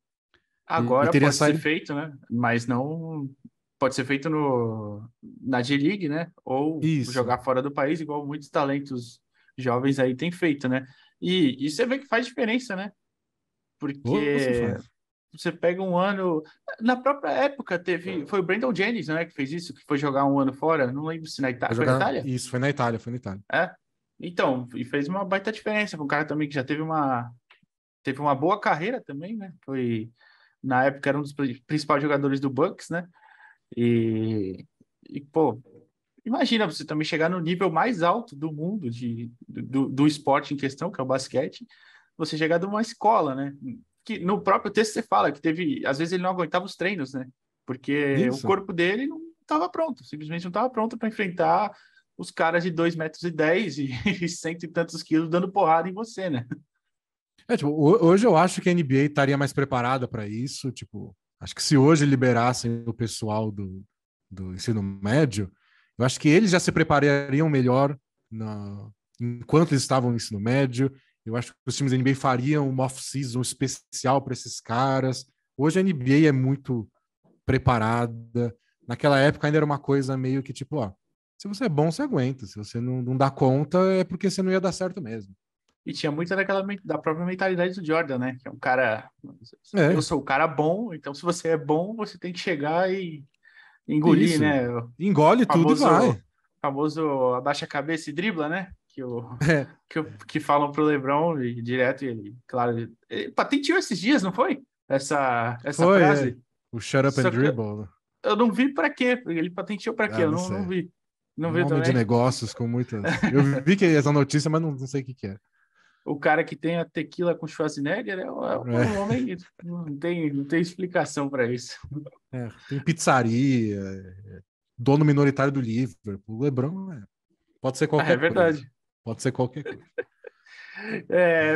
agora teria pode ser saído. feito, né? Mas não pode ser feito no, na G-League, né? Ou Isso. jogar fora do país, igual muitos talentos jovens aí têm feito, né? E você vê que faz diferença, né? Ou se Porque faz. você pega um ano. Na própria época teve. Foi o Brandon Jennings, né? Que fez isso, que foi jogar um ano fora. Não lembro se na Vai Itália. Foi na jogar. Itália? Isso, foi na Itália, foi na Itália. É. Então, e fez uma baita diferença. Um cara também que já teve uma boa carreira também, né? Foi. Na época era um dos principais jogadores do Bucks, né? Pô, imagina você também chegar no nível mais alto do mundo do esporte em questão, que é o basquete, você chegar de uma escola, né? Que no próprio texto você fala que teve, às vezes ele não aguentava os treinos, né? Porque o Isso. corpo dele não estava pronto, simplesmente não estava pronto para enfrentar os caras de 2,10 m e cento e tantos quilos dando porrada em você, né? É, tipo, hoje eu acho que a NBA estaria mais preparada para isso. Tipo, acho que se hoje liberassem o pessoal do ensino médio, eu acho que eles já se preparariam melhor enquanto eles estavam no ensino médio. Eu acho que os times da NBA fariam uma off-season especial para esses caras. Hoje a NBA é muito preparada. Naquela época ainda era uma coisa meio que tipo, ó, se você é bom, você aguenta. Se você não dá conta, é porque você não ia dar certo mesmo. E tinha muita da própria mentalidade do Jordan, né? Que é um cara. Eu É, sou o cara bom, então se você é bom, você tem que chegar e engolir, isso. né? O Engole tudo e famoso, vai. famoso abaixa a cabeça e dribla, né? É, Que falam pro LeBron e direto, e ele, claro, ele patenteou esses dias, não foi? Essa foi, é. frase. O Shut Up and Só que Dribble, né? eu não vi para quê. Ele patenteou para quê? Ah, Eu não não sei. vi. Não Um viu homem de também? negócios com muitas. Eu vi que essa notícia, mas não sei o que que é. O cara que tem a tequila com Schwarzenegger é um É, homem. Não tem explicação para isso. tem pizzaria, dono minoritário do Liverpool. O LeBron pode ser Ah, é qualquer coisa. verdade. Pode ser qualquer coisa.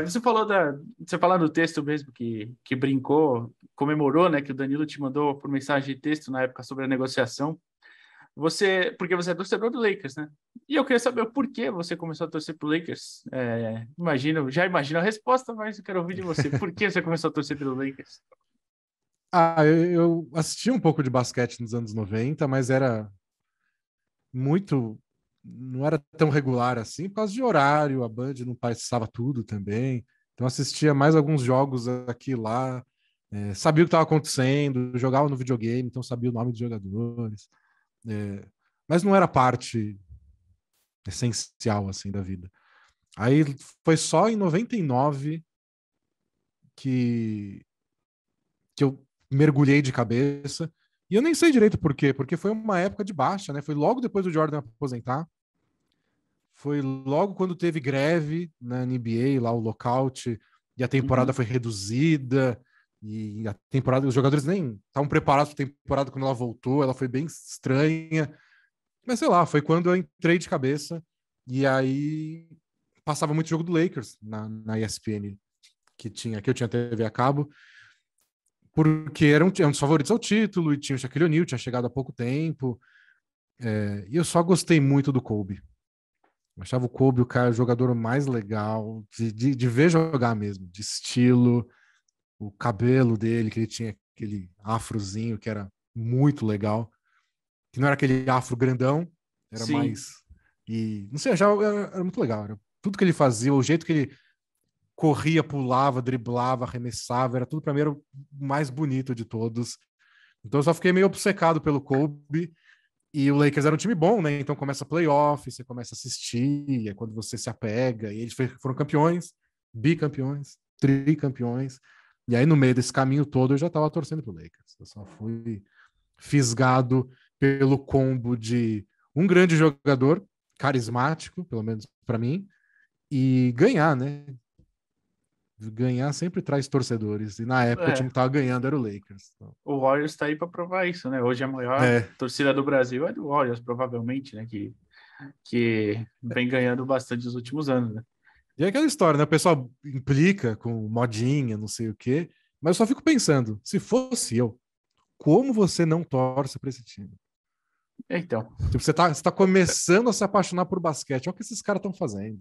Você falou do texto mesmo que brincou, comemorou, né, que o Danilo te mandou por mensagem de texto na época sobre a negociação. Porque você é torcedor do Lakers, né? E eu queria saber o porquê você começou a torcer pro Lakers. Já imagino a resposta, mas eu quero ouvir de você. Por que você começou a torcer pelo Lakers? Ah, eu assisti um pouco de basquete nos anos 90, mas era muito. não era tão regular assim, por causa de horário, a Band não passava tudo também. Então assistia mais alguns jogos aqui e lá, sabia o que estava acontecendo, jogava no videogame, então sabia o nome dos jogadores. Mas não era parte essencial assim da vida. Aí foi só em 99 que, que eu mergulhei de cabeça. E eu nem sei direito por quê, porque foi uma época de baixa, né? Foi logo depois do Jordan aposentar. Foi logo quando teve greve na NBA, lá o lockout, e a temporada Uhum. foi reduzida, e a temporada, os jogadores nem estavam preparados para a temporada quando ela voltou, ela foi bem estranha. Mas sei lá, foi quando eu entrei de cabeça, e aí passava muito jogo do Lakers na ESPN, que eu tinha TV a cabo, porque era um dos favoritos ao título, e tinha o Shaquille O'Neal, tinha chegado há pouco tempo, e eu só gostei muito do Kobe. Eu achava o Kobe o cara, o jogador mais legal, de ver jogar mesmo, de estilo, o cabelo dele, que ele tinha aquele afrozinho que era muito legal, que não era aquele afro grandão, era Sim. mais. E não sei, achava, era muito legal. Era tudo que ele fazia, o jeito que ele corria, pulava, driblava, arremessava, era tudo para mim era o mais bonito de todos. Então eu só fiquei meio obcecado pelo Kobe. E o Lakers era um time bom, né? Então começa playoff, você começa a assistir, é quando você se apega. E eles foram campeões, bicampeões, tricampeões. E aí, no meio desse caminho todo, eu já estava torcendo pro Lakers. Eu só fui fisgado pelo combo de um grande jogador, carismático, pelo menos para mim, e ganhar, né? Ganhar sempre traz torcedores. E na época o time É, que tava ganhando era o Lakers. Então, o Warriors está aí para provar isso, né? Hoje a maior é, torcida do Brasil é do Warriors, provavelmente, né? Que vem ganhando bastante nos últimos anos, né? e é aquela história, né? O pessoal implica com modinha, não sei o quê, mas eu só fico pensando, se fosse eu, como você não torce para esse time? Então, Tipo, você tá começando a se apaixonar por basquete, olha o que esses caras estão fazendo.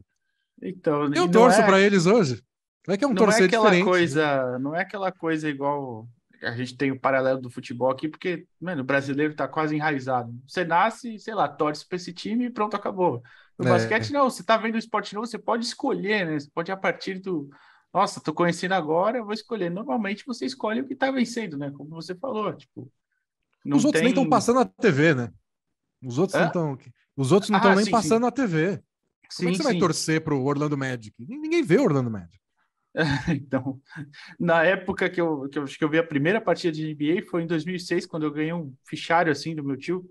e Eu torço para eles hoje. É que é um torcer diferente, né? não é aquela coisa igual a gente tem o paralelo do futebol aqui, porque, mano, o brasileiro tá quase enraizado. Você nasce, sei lá, torce para esse time e pronto, acabou. No basquete, É, não, você tá vendo o esporte novo, você pode escolher, né? Você pode, a partir do. Nossa, tô conhecendo agora, eu vou escolher. Normalmente você escolhe o que tá vencendo, né? Como você falou, tipo, os não outros nem estão tem. passando na TV, né? Hã? Os outros não estão Ah, nem sim, sim. passando na TV. Como é que Sim, você vai sim. torcer pro Orlando Magic? Ninguém vê o Orlando Magic. Então, na época que eu acho que eu vi a primeira partida de NBA foi em 2006, quando eu ganhei um fichário assim do meu tio,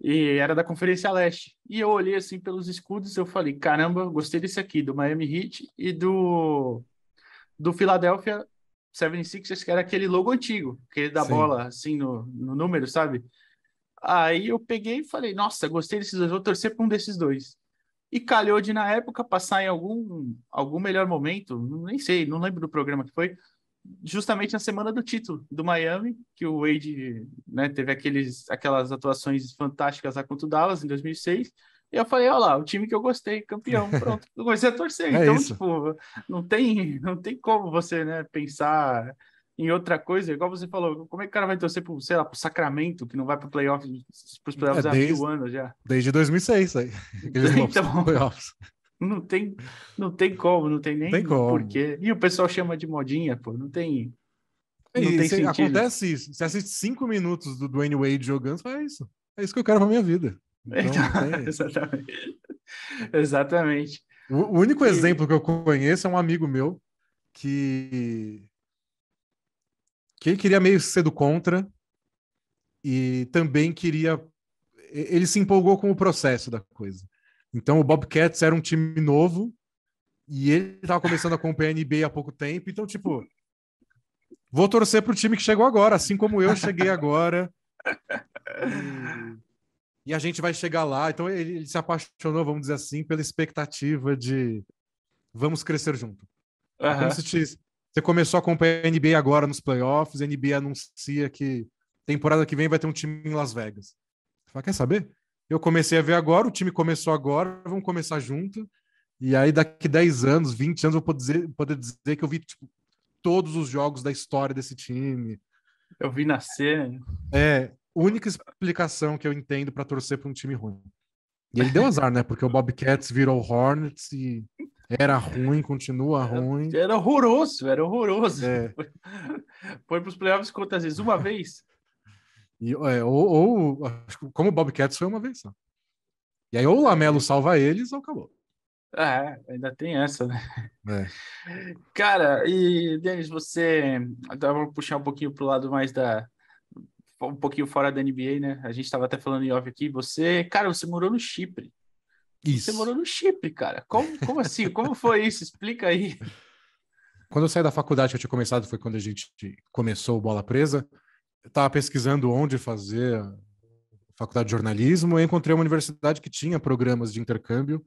e era da Conferência Leste. E eu olhei assim pelos escudos, eu falei, caramba, gostei desse aqui, do Miami Heat e do Philadelphia 76ers, que era aquele logo antigo, aquele da Sim. bola assim no número, sabe? Aí eu peguei e falei, nossa, gostei desses dois, vou torcer para um desses dois. E calhou de, na época, passar em algum melhor momento, nem sei, não lembro do programa que foi, justamente na semana do título do Miami, que o Wade, né, teve aquelas atuações fantásticas lá contra o Dallas em 2006. E eu falei, olha lá, o time que eu gostei, campeão, pronto. Eu comecei a torcer. É Então, isso. tipo, não tem como você, né, pensar em outra coisa. Igual você falou, como é que o cara vai torcer pro, sei lá, pro Sacramento, que não vai pro playoffs, pros É playoffs há 1000 anos já? desde 2006 aí. Eles não vão pros Então, playoffs. não tem, não tem como, não tem Não tem nem como. porquê. E o pessoal chama de modinha, pô, não tem sentido. Acontece isso. Você assiste 5 minutos do Dwayne Wade jogando, você fala, é isso. É isso que eu quero pra minha vida. Então Então, não tem. exatamente. Exatamente. O único E, exemplo que eu conheço é um amigo meu que ele queria meio ser do contra e também queria. Ele se empolgou com o processo da coisa. Então o Bobcats era um time novo e ele estava começando a acompanhar a NBA há pouco tempo. Então, tipo, vou torcer pro time que chegou agora, assim como eu cheguei agora. E, e a gente vai chegar lá. Então ele se apaixonou, vamos dizer assim, pela expectativa de vamos crescer junto. É como aham. se você começou a acompanhar a NBA agora nos playoffs, a NBA anuncia que temporada que vem vai ter um time em Las Vegas. Você fala, quer saber? Eu comecei a ver agora, o time começou agora, vamos começar junto. E aí, daqui 10 anos, 20 anos, eu vou poder dizer que eu vi tipo, todos os jogos da história desse time. Eu vi nascer, né? É a única explicação que eu entendo para torcer para um time ruim. E ele deu azar, né? Porque o Bobcats virou Hornets e era ruim, continua ruim. Era horroroso, era horroroso. É, Foi para os playoffs quantas vezes? Uma vez? acho que como o Bobcats foi uma vez só. E aí ou o Lamelo É, salva eles ou acabou. ainda tem essa, né? É. Cara, e Denis, você. Vamos puxar um pouquinho pro lado mais um pouquinho fora da NBA, né? A gente estava até falando em off aqui. Cara, você morou no Chipre. Você Isso. morou no Chipre, cara. Como assim? Como foi isso? Explica aí. Quando eu saí da faculdade, que eu tinha começado, foi quando a gente começou o Bola Presa. Eu estava pesquisando onde fazer a faculdade de jornalismo e encontrei uma universidade que tinha programas de intercâmbio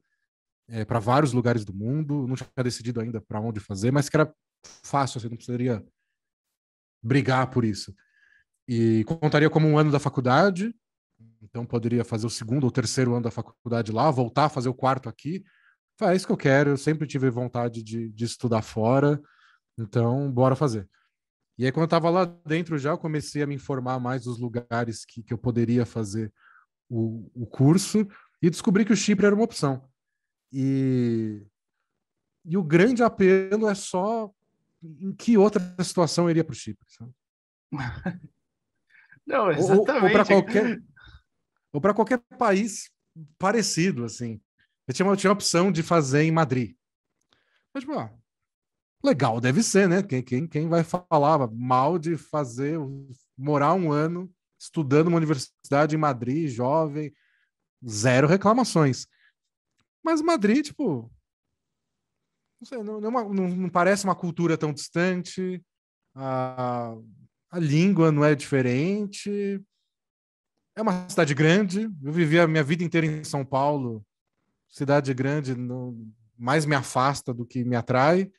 para vários lugares do mundo. Não tinha decidido ainda para onde fazer, mas que era fácil, você não precisaria brigar por isso. E contaria como um ano da faculdade, então poderia fazer o segundo ou terceiro ano da faculdade lá, voltar a fazer o quarto aqui. É isso que eu quero, eu sempre tive vontade de estudar fora, então bora fazer. E aí, quando eu estava lá dentro já, eu comecei a me informar mais dos lugares que eu poderia fazer o curso e descobri que o Chipre era uma opção. E o grande apelo é só em que outra situação eu iria para o Chipre, sabe? Não, Ou para exatamente. qualquer país parecido, assim. Eu tinha a opção de fazer em Madrid. Mas, tipo, legal, deve ser, né? Quem vai falar mal de morar um ano estudando uma universidade em Madrid, jovem, zero reclamações. Mas Madrid, tipo, não sei, não parece uma cultura tão distante, a, a língua não é diferente, é uma cidade grande. Eu vivi a minha vida inteira em São Paulo, cidade grande mais me afasta do que me atrai.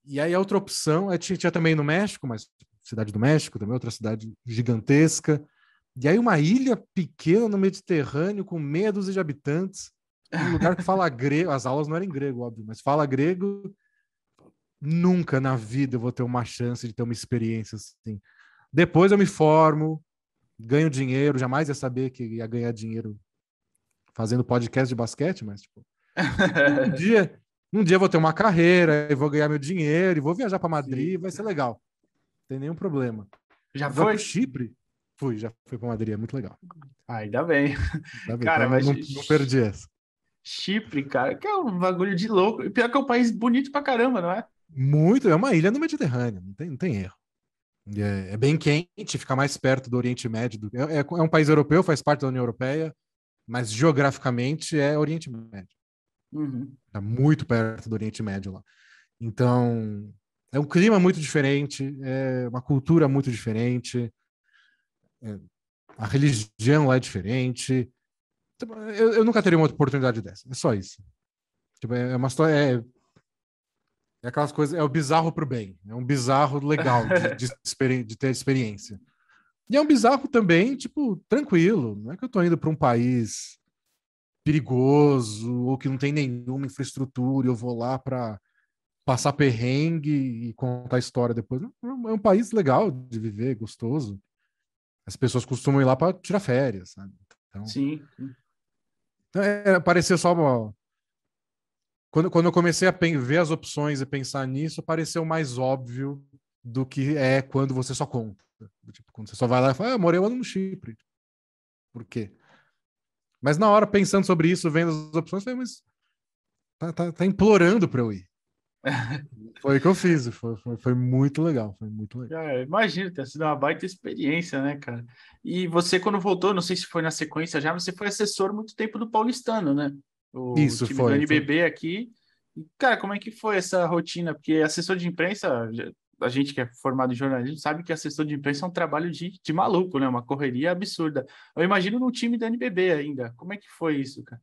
E aí a outra opção tinha também no México, mas cidade do México também, outra cidade gigantesca. E aí uma ilha pequena no Mediterrâneo com meia dúzia de habitantes, um lugar que fala grego, as aulas não eram em grego, óbvio, mas fala grego. Nunca na vida eu vou ter uma chance de ter uma experiência assim. Depois eu me formo, ganho dinheiro, jamais ia saber que ia ganhar dinheiro fazendo podcast de basquete, mas tipo, um dia, um dia eu vou ter uma carreira, e vou ganhar meu dinheiro, e vou viajar para Sim. Madrid, vai ser legal. Não tem nenhum problema. Já Agora pro foi? Chipre, já fui para Madrid, é muito legal. Ainda bem. Sabe? Cara, Então não, mas não, não perdi essa. Chipre, cara, que é um bagulho de louco. E pior que é um país bonito pra caramba, não é? Muito, é uma ilha no Mediterrâneo, não tem erro. É bem quente, fica mais perto do Oriente Médio. É um país europeu, faz parte da União Europeia, mas geograficamente é Oriente Médio. Uhum. Está muito perto do Oriente Médio lá. Então, é um clima muito diferente, é uma cultura muito diferente, é, a religião lá é diferente. Então, eu nunca teria uma oportunidade dessa. É só isso. Tipo, é uma história. É aquelas coisas. É o bizarro pro bem. É um bizarro legal de ter experiência. E é um bizarro também, tipo, tranquilo. Não é que eu tô indo para um país perigoso ou que não tem nenhuma infraestrutura e eu vou lá para passar perrengue e contar a história depois. Não, é um país legal de viver, gostoso. As pessoas costumam ir lá para tirar férias, sabe? Então, Sim. parecia só uma. Quando eu comecei a ver as opções e pensar nisso, pareceu mais óbvio do que é quando você só conta. Tipo, quando você só vai lá e fala, morei um ano no Chipre. Por quê? Mas na hora, pensando sobre isso, vendo as opções, eu falei, mas tá implorando para eu ir. Foi o que eu fiz. Foi muito legal. Foi muito legal. Imagina, ter sido uma baita experiência, né, cara? E você, quando voltou, não sei se foi na sequência já, mas você foi assessor muito tempo do Paulistano, né? O Isso time do foi. NBB aqui. E, cara, como é que foi essa rotina? Porque assessor de imprensa, a gente que é formado em jornalismo, sabe que assessor de imprensa é um trabalho de maluco, né? Uma correria absurda. Eu imagino no time do NBB ainda. Como é que foi isso, cara?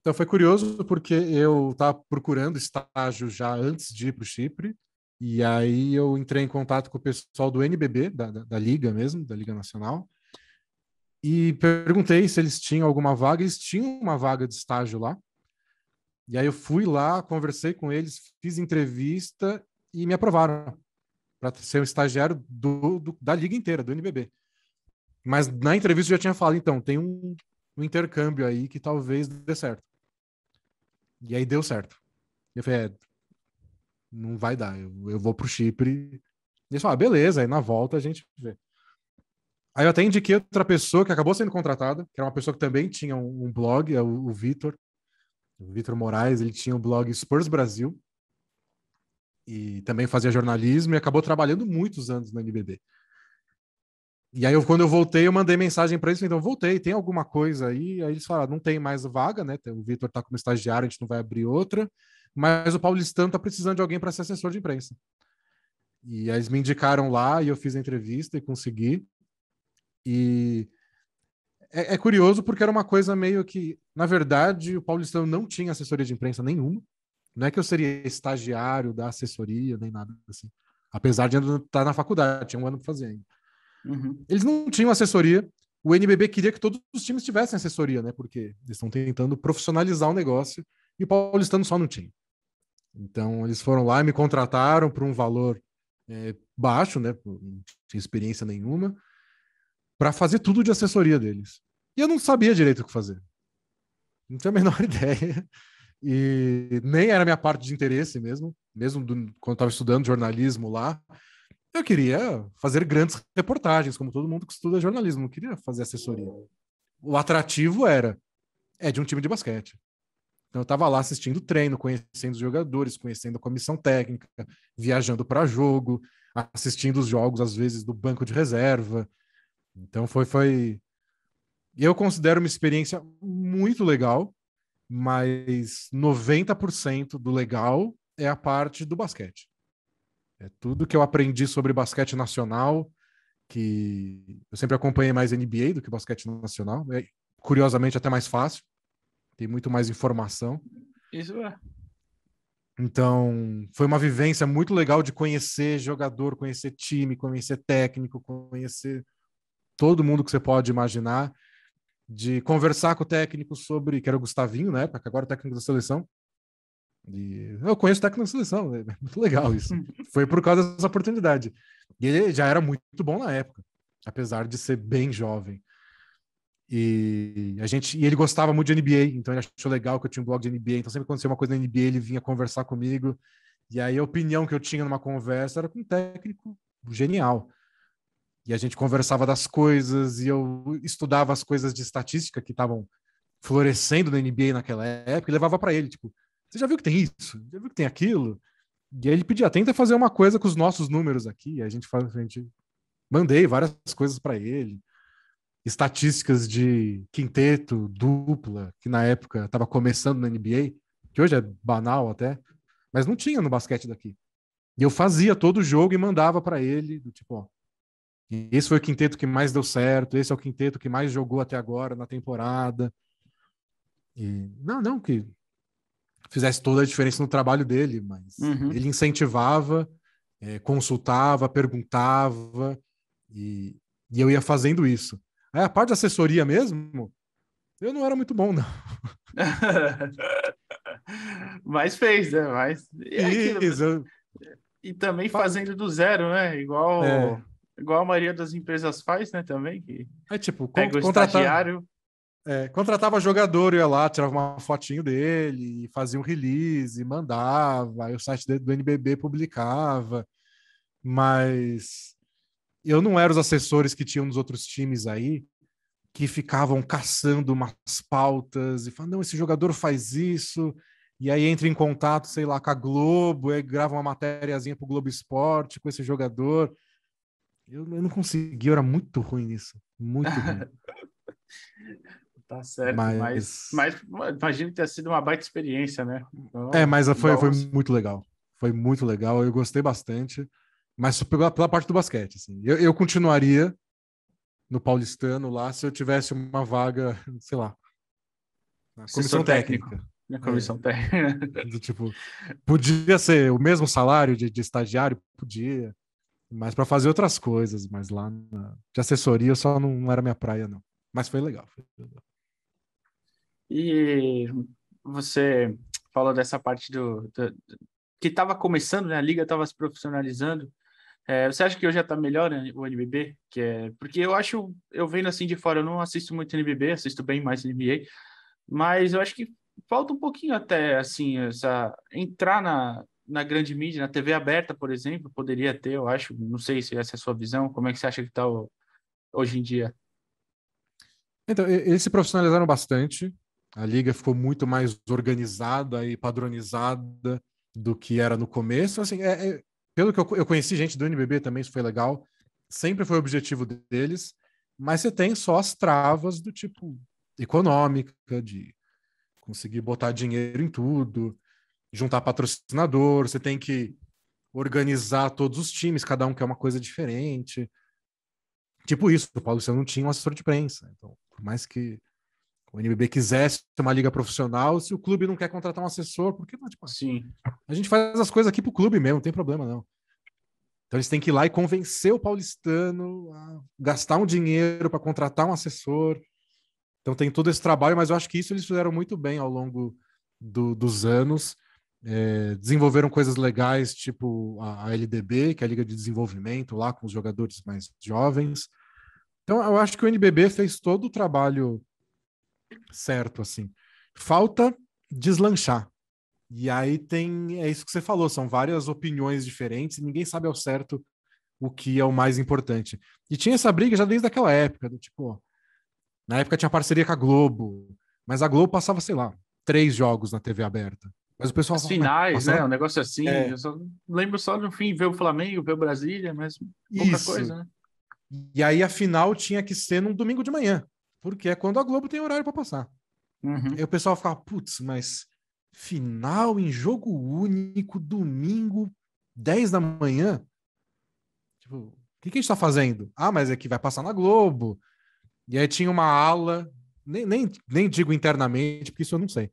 Então foi curioso porque eu estava procurando estágio já antes de ir para o Chipre, e aí eu entrei em contato com o pessoal do NBB, da Liga mesmo, da Liga Nacional, e perguntei se eles tinham alguma vaga. Eles tinham uma vaga de estágio lá, e aí eu fui lá, conversei com eles, fiz entrevista e me aprovaram para ser um estagiário da Liga inteira, do NBB. Mas na entrevista eu já tinha falado, então, tem um intercâmbio aí que talvez dê certo. E aí deu certo. Eu falei, não vai dar, eu vou pro Chipre. E eles falaram, beleza, aí na volta a gente vê. Aí eu até indiquei outra pessoa que acabou sendo contratada, que era uma pessoa que também tinha um blog, é o Vitor. O Vitor Moraes, ele tinha o blog Spurs Brasil e também fazia jornalismo e acabou trabalhando muitos anos na NBB. E aí, quando eu voltei, eu mandei mensagem para eles, então, voltei, tem alguma coisa aí? Aí eles falaram, não tem mais vaga, né? O Vitor tá como estagiário, a gente não vai abrir outra, mas o Paulistano tá precisando de alguém para ser assessor de imprensa. E aí eles me indicaram lá e eu fiz a entrevista e consegui. E é curioso porque era uma coisa meio que, na verdade, o Paulistano não tinha assessoria de imprensa nenhuma. Não é que eu seria estagiário da assessoria, nem nada assim. Apesar de ainda estar na faculdade, tinha um ano para fazer ainda. Uhum. Eles não tinham assessoria. O NBB queria que todos os times tivessem assessoria, né? Porque eles estão tentando profissionalizar o negócio e o Paulistano só não tinha. Então, eles foram lá e me contrataram por um valor baixo, né? Não tinha experiência nenhuma, para fazer tudo de assessoria deles. E eu não sabia direito o que fazer. Não tinha a menor ideia. E nem era minha parte de interesse mesmo quando eu estava estudando jornalismo lá. Eu queria fazer grandes reportagens, como todo mundo que estuda jornalismo, não queria fazer assessoria. O atrativo é de um time de basquete. Então eu estava lá assistindo treino, conhecendo os jogadores, conhecendo a comissão técnica, viajando para jogo, assistindo os jogos às vezes do banco de reserva. Então foi eu considero uma experiência muito legal, mas 90% do legal é a parte do basquete. É tudo que eu aprendi sobre basquete nacional, que eu sempre acompanhei mais NBA do que basquete nacional. É, curiosamente, até mais fácil, tem muito mais informação. Isso é. Então, foi uma vivência muito legal de conhecer jogador, conhecer time, conhecer técnico, conhecer todo mundo que você pode imaginar, de conversar com o técnico sobre, que era o Gustavinho na época, que agora é o técnico da seleção. E eu conheço o técnico da seleção, é muito legal isso. Foi por causa dessa oportunidade. E ele já era muito bom na época, apesar de ser bem jovem. E ele gostava muito de NBA, então ele achou legal que eu tinha um blog de NBA. Então sempre que acontecia uma coisa na NBA, ele vinha conversar comigo. E aí a opinião que eu tinha numa conversa era com um técnico genial. E a gente conversava das coisas e eu estudava as coisas de estatística que estavam florescendo na NBA naquela época e levava para ele, tipo, você já viu que tem isso? Já viu que tem aquilo? E aí ele pedia, tenta fazer uma coisa com os nossos números aqui. A gente mandei várias coisas para ele, estatísticas de quinteto, dupla, que na época estava começando na NBA, que hoje é banal até, mas não tinha no basquete daqui. E eu fazia todo o jogo e mandava para ele, do tipo, ó, esse foi o quinteto que mais deu certo, esse é o quinteto que mais jogou até agora na temporada. E não que fizesse toda a diferença no trabalho dele, mas Uhum. ele incentivava, consultava, perguntava e eu ia fazendo isso. Aí a parte de assessoria mesmo, eu não era muito bom, não. Mas fez, né? Mas e é aquilo. Fiz, E também fazendo do zero, né? é, Igual a maioria das empresas faz, né? Também, que tipo, pega o estagiário. contratava jogador, eu ia lá, tirava uma fotinho dele, fazia um release, mandava, aí o site do NBB publicava, mas eu não era os assessores que tinham nos outros times aí, que ficavam caçando umas pautas e falando, não, esse jogador faz isso, e aí entra em contato, sei lá, com a Globo, aí grava uma matériazinha pro Globo Esporte com esse jogador. Eu não consegui, eu era muito ruim nisso, muito ruim. Tá certo, Mas mas imagino que tenha sido uma baita experiência, né? Então, mas igual foi você. muito legal. Foi muito legal, eu gostei bastante. Mas só pela parte do basquete, assim. Eu continuaria no Paulistano lá se eu tivesse uma vaga, sei lá, na Assessor comissão técnico técnica. na É, comissão técnica. do tipo, podia ser o mesmo salário de estagiário, podia, mas para fazer outras coisas, mas lá de assessoria só não era minha praia, não. Mas foi legal, foi legal. E você falou dessa parte que estava começando, né? A liga estava se profissionalizando. Você acha que hoje já tá melhor, né, o NBB? Porque eu vendo assim de fora, eu não assisto muito NBB, assisto bem mais NBA, mas eu acho que falta um pouquinho até, assim, entrar na grande mídia, na TV aberta, por exemplo, poderia ter, eu acho, não sei se essa é a sua visão, como é que você acha que tá hoje em dia? Então, eles se profissionalizaram bastante, a liga ficou muito mais organizada e padronizada do que era no começo. Assim, pelo que eu conheci gente do NBB também, isso foi legal, sempre foi o objetivo deles, mas você tem só as travas do tipo econômica, de conseguir botar dinheiro em tudo, juntar patrocinador, você tem que organizar todos os times, cada um quer uma coisa diferente. Tipo isso, o Paulo Luciano não tinha um assessor de prensa. Então, por mais que o NBB quisesse ter uma liga profissional, se o clube não quer contratar um assessor, por que não? Tipo, Sim, a gente faz as coisas aqui pro clube mesmo, não tem problema não. Então eles têm que ir lá e convencer o paulistano a gastar um dinheiro para contratar um assessor. Então tem todo esse trabalho, mas eu acho que isso eles fizeram muito bem ao longo dos anos. Desenvolveram coisas legais, tipo a LDB, que é a Liga de Desenvolvimento, lá com os jogadores mais jovens. Então eu acho que o NBB fez todo o trabalho certo, assim. Falta deslanchar. E aí é isso que você falou, são várias opiniões diferentes e ninguém sabe ao certo o que é o mais importante. E tinha essa briga já desde aquela época, do tipo, na época tinha parceria com a Globo, mas a Globo passava, sei lá, 3 jogos na TV aberta. Mas o pessoal as falava, mas finais, né? passava. Um negócio assim, É, eu só lembro só no fim ver o Flamengo, ver o Brasília, mas pouca isso. coisa, né? E aí a final tinha que ser num domingo de manhã, porque é quando a Globo tem horário para passar. Aí Uhum. o pessoal ficava, putz, mas final em jogo único, domingo, 10 da manhã? Tipo, o que a gente tá fazendo? Ah, mas é que vai passar na Globo. E aí tinha uma ala, nem digo internamente, porque isso eu não sei,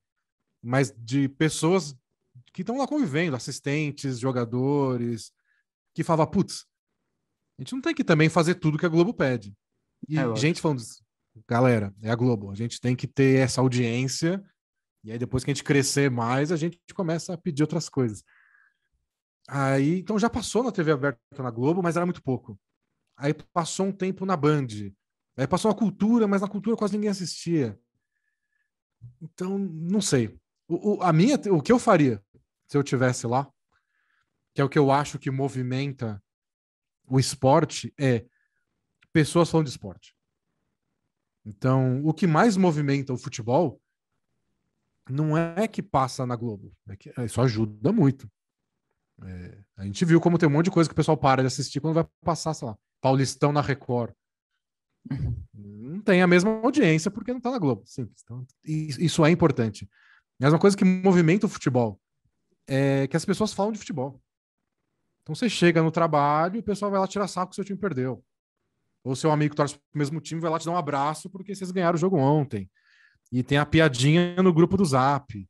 mas de pessoas que estão lá convivendo, assistentes, jogadores, que falavam, putz, a gente não tem que também fazer tudo que a Globo pede. É E gente lógico. falando, galera, é a Globo, a gente tem que ter essa audiência, e aí depois que a gente crescer mais, a gente começa a pedir outras coisas. Aí, então já passou na TV aberta na Globo, mas era muito pouco. Aí passou um tempo na Band. Aí passou a cultura, mas na cultura quase ninguém assistia. Então, não sei. O que eu faria se eu tivesse lá, que é o que eu acho que movimenta o esporte, é pessoas falando de esporte. Então, o que mais movimenta o futebol não é que passa na Globo, é que isso ajuda muito. A gente viu como tem um monte de coisa que o pessoal para de assistir quando vai passar, sei lá, Paulistão na Record. Uhum. Não tem a mesma audiência porque não está na Globo. Simples. Então, isso é importante. Mas uma coisa que movimenta o futebol é que as pessoas falam de futebol. Então você chega no trabalho e o pessoal vai lá tirar saco que seu time perdeu. Ou seu amigo torce pro mesmo time vai lá te dar um abraço porque vocês ganharam o jogo ontem. E tem a piadinha no grupo do Zap.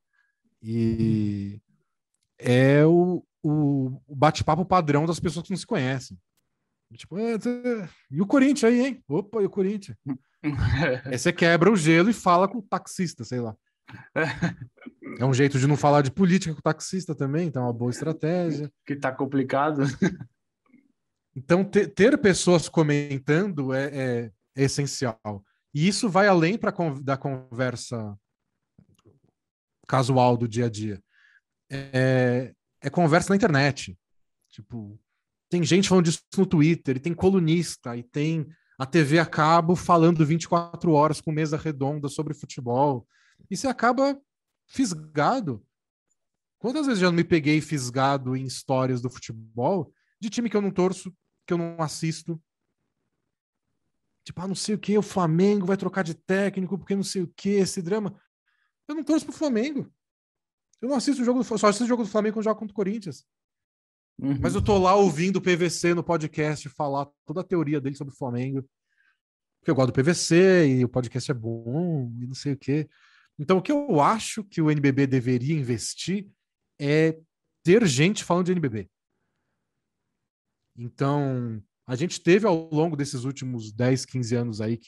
E é o bate-papo padrão das pessoas que não se conhecem. Tipo, e o Corinthians aí, hein? Opa, e o Corinthians? Aí você quebra o gelo e fala com o taxista, sei lá. É um jeito de não falar de política com o taxista também, então é uma boa estratégia. Que tá complicado. Então, ter pessoas comentando é essencial. E isso vai além da conversa casual do dia a dia. É conversa na internet. Tipo, tem gente falando disso no Twitter, e tem colunista, e tem a TV a cabo falando 24 horas com mesa redonda sobre futebol. E você acaba fisgado. Quantas vezes já não me peguei fisgado em histórias do futebol de time que eu não torço, que eu não assisto? Tipo, não sei o que, o Flamengo vai trocar de técnico porque não sei o que, esse drama. Eu não torço pro Flamengo. Eu não assisto o jogo só assisto o jogo do Flamengo quando joga contra o Corinthians. Mas eu Uhum. tô lá ouvindo o PVC no podcast falar toda a teoria dele sobre o Flamengo. Porque eu gosto do PVC e o podcast é bom e não sei o quê. Então, o que eu acho que o NBB deveria investir é ter gente falando de NBB. Então, a gente teve ao longo desses últimos 10, 15 anos aí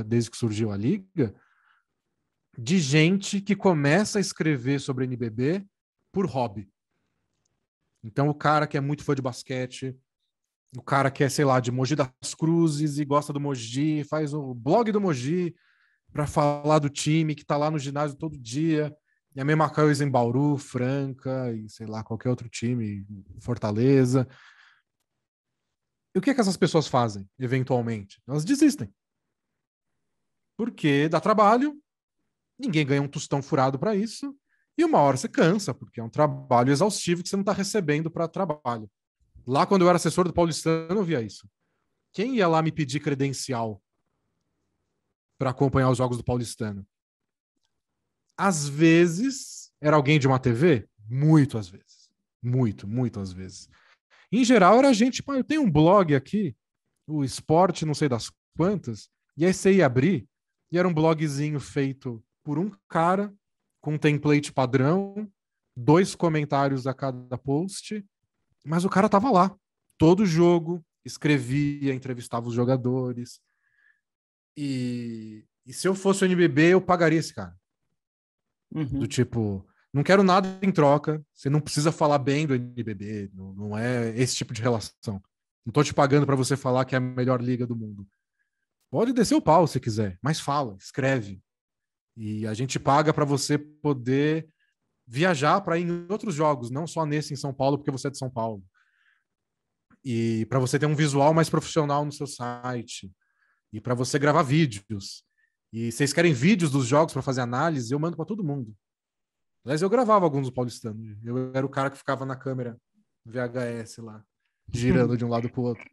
desde que surgiu a liga, de gente que começa a escrever sobre NBB por hobby. Então, o cara que é muito fã de basquete, O cara que é, sei lá, de Mogi das Cruzes e gosta do Mogi, faz o blog do Mogi para falar do time que tá lá no ginásio todo dia. E a mesma coisa em Bauru, Franca e sei lá, qualquer outro time, Fortaleza. E o que é que essas pessoas fazem, eventualmente? Elas desistem. Porque dá trabalho, ninguém ganha um tostão furado para isso, e uma hora você cansa, porque é um trabalho exaustivo que você não está recebendo para trabalho. Lá, quando eu era assessor do Paulistano, eu via isso. Quem ia lá me pedir credencial para acompanhar os jogos do Paulistano? Às vezes, era alguém de uma TV? Muito às vezes. Muito às vezes. Em geral, era gente, eu tenho um blog aqui, o Esporte, não sei das quantas, e aí você ia abrir, e era um blogzinho feito por um cara, com um template padrão, 2 comentários a cada post, mas o cara tava lá, todo jogo, escrevia, entrevistava os jogadores, e se eu fosse o NBB, eu pagaria esse cara. Do Uhum. tipo, não quero nada em troca, você não precisa falar bem do NBB, não é esse tipo de relação. Não tô te pagando para você falar que é a melhor liga do mundo. Pode descer o pau se quiser, mas fala, escreve. E a gente paga para você poder viajar para ir em outros jogos, não só nesse em São Paulo, porque você é de São Paulo. E para você ter um visual mais profissional no seu site. E para você gravar vídeos. E vocês querem vídeos dos jogos para fazer análise? Eu mando para todo mundo. Aliás, eu gravava alguns do Paulistano. Eu era o cara que ficava na câmera VHS lá, girando de um lado para o outro.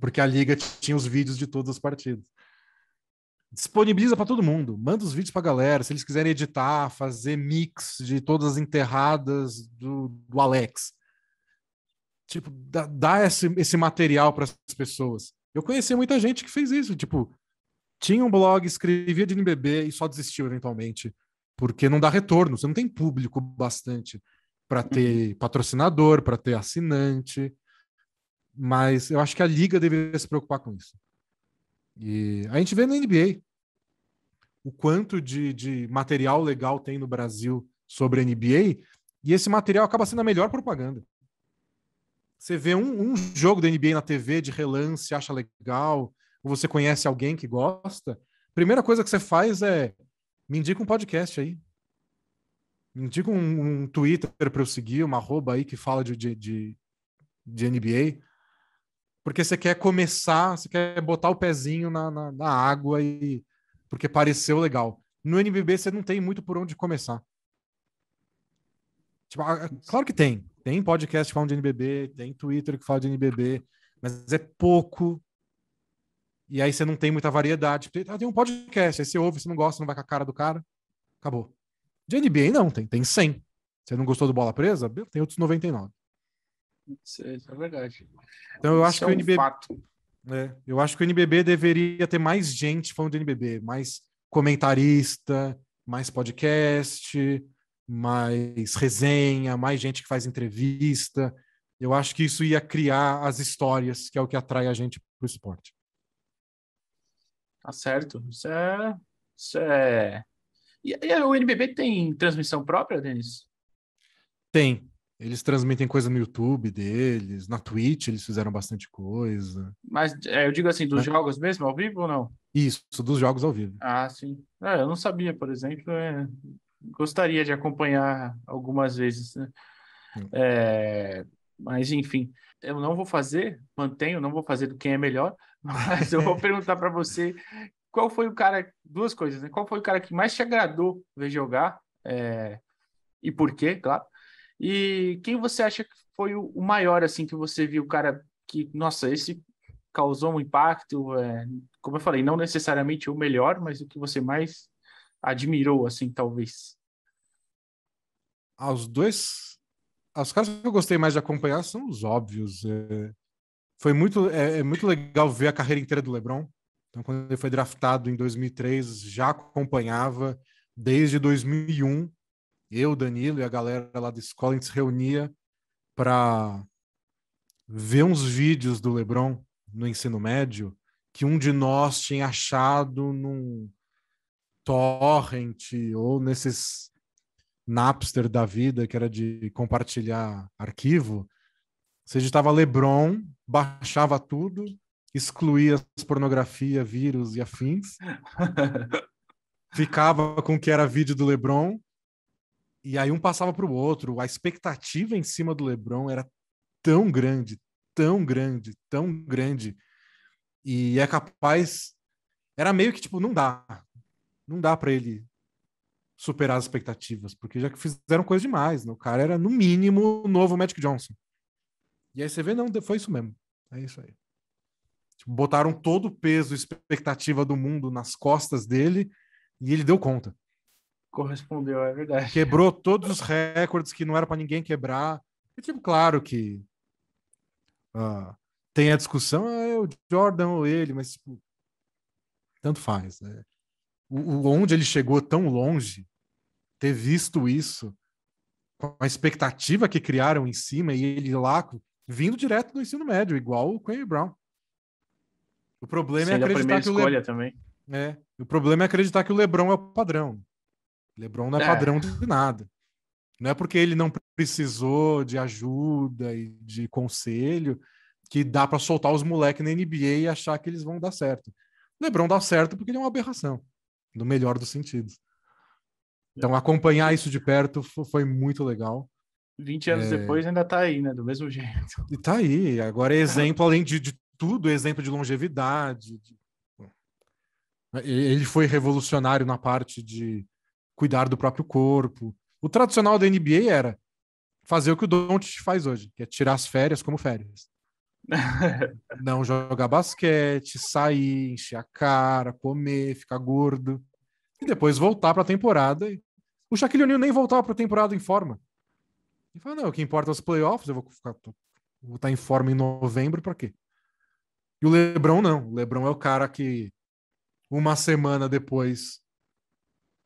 Porque a liga tinha os vídeos de todas as partidas. Disponibiliza para todo mundo. Manda os vídeos para galera. Se eles quiserem editar, fazer mix de todas as enterradas do Alex. Tipo, dá esse material para as pessoas. Eu conheci muita gente que fez isso. Tipo, tinha um blog, escrevia de NBB e só desistiu eventualmente. Porque não dá retorno. Você não tem público bastante para Uhum. ter patrocinador, para ter assinante. Mas eu acho que a liga deveria se preocupar com isso. E a gente vê na NBA o quanto de material legal tem no Brasil sobre a NBA, e esse material acaba sendo a melhor propaganda. Você vê um jogo da NBA na TV de relance, acha legal, ou você conhece alguém que gosta, a primeira coisa que você faz é me indica um podcast aí. Me indica um Twitter para eu seguir, uma arroba aí que fala de NBA. Porque você quer começar, você quer botar o pezinho na água e porque pareceu legal. No NBB você não tem muito por onde começar. Tipo, claro que tem. Tem podcast que falam de NBB, tem Twitter que fala de NBB, mas é pouco. E aí você não tem muita variedade. Tem um podcast, aí você ouve, você não gosta, não vai com a cara do cara, acabou. De NBA não, tem 100. Você não gostou do Bola Presa? Tem outros 99. Isso é verdade. Então eu acho Isso é que o um NBB, fato. eu acho que o NBB deveria ter mais gente falando de NBB, mais comentarista, mais podcast, mais resenha, mais gente que faz entrevista. Eu acho que isso ia criar as histórias, que é o que atrai a gente para o esporte. Tá certo. Isso é... E o NBB tem transmissão própria, Denis? Tem. Eles transmitem coisa no YouTube deles, na Twitch eles fizeram bastante coisa. Mas eu digo assim, dos Né? jogos mesmo, ao vivo ou não? Isso, dos jogos ao vivo. Ah, sim. Eu não sabia, por exemplo. Gostaria de acompanhar algumas vezes, né? É, mas, enfim, eu não vou fazer, mantenho, não vou fazer do quem é melhor, mas eu vou perguntar para você qual foi o cara, duas coisas, né? Qual foi o cara que mais te agradou ver jogar, e por quê, claro. E quem você acha que foi o maior, assim, que você viu, o cara que, nossa, esse causou um impacto, como eu falei, não necessariamente o melhor, mas o que você mais admirou, assim, talvez. Os dois. Os caras que eu gostei mais de acompanhar são os óbvios. É muito legal ver a carreira inteira do LeBron. Então, quando ele foi draftado em 2003, já acompanhava desde 2001. Eu, Danilo e a galera lá da escola, a gente se reunia para ver uns vídeos do LeBron no ensino médio que um de nós tinha achado num torrent ou nesses Napster da vida, que era de compartilhar arquivo. Você digitava LeBron, baixava tudo, excluía as pornografia, vírus e afins, ficava com o que era vídeo do LeBron, e aí um passava para o outro. A expectativa em cima do LeBron era tão grande, tão grande, tão grande, e é capaz. Era meio que tipo, não dá para ele superar as expectativas, porque já que fizeram coisa demais, né? O cara era, no mínimo, o novo Magic Johnson. E aí você vê, não, foi isso mesmo. É isso aí. Tipo, botaram todo o peso e expectativa do mundo nas costas dele e ele deu conta. Correspondeu, é verdade. Quebrou todos os recordes que não era para ninguém quebrar. E, tipo, claro que tem a discussão, é o Jordan ou ele, mas tipo, tanto faz. Né? Onde ele chegou tão longe, ter visto isso, com a expectativa que criaram em cima e ele lá vindo direto do ensino médio, igual o Quentin Brown. O problema é Sendo a primeira acreditar que escolha também. o problema é acreditar que o LeBron é o padrão. O LeBron não é padrão É, de nada. Não é porque ele não precisou de ajuda e de conselho que dá para soltar os moleques na NBA e achar que eles vão dar certo. O LeBron dá certo porque ele é uma aberração, no melhor dos sentidos. Então, acompanhar isso de perto foi muito legal. 20 anos depois ainda tá aí, né? Do mesmo jeito. E tá aí. Agora é exemplo, além de tudo, exemplo de longevidade. Ele foi revolucionário na parte de cuidar do próprio corpo. O tradicional da NBA era fazer o que o Doncic faz hoje, que é tirar as férias como férias. Não jogar basquete, sair, encher a cara, comer, ficar gordo. E depois voltar para a temporada. O Shaquille O'Neal nem voltava para a temporada em forma. Ele falou, não, o que importa é os playoffs, eu vou estar em forma em novembro, para quê? E o LeBron não. O LeBron é o cara que uma semana depois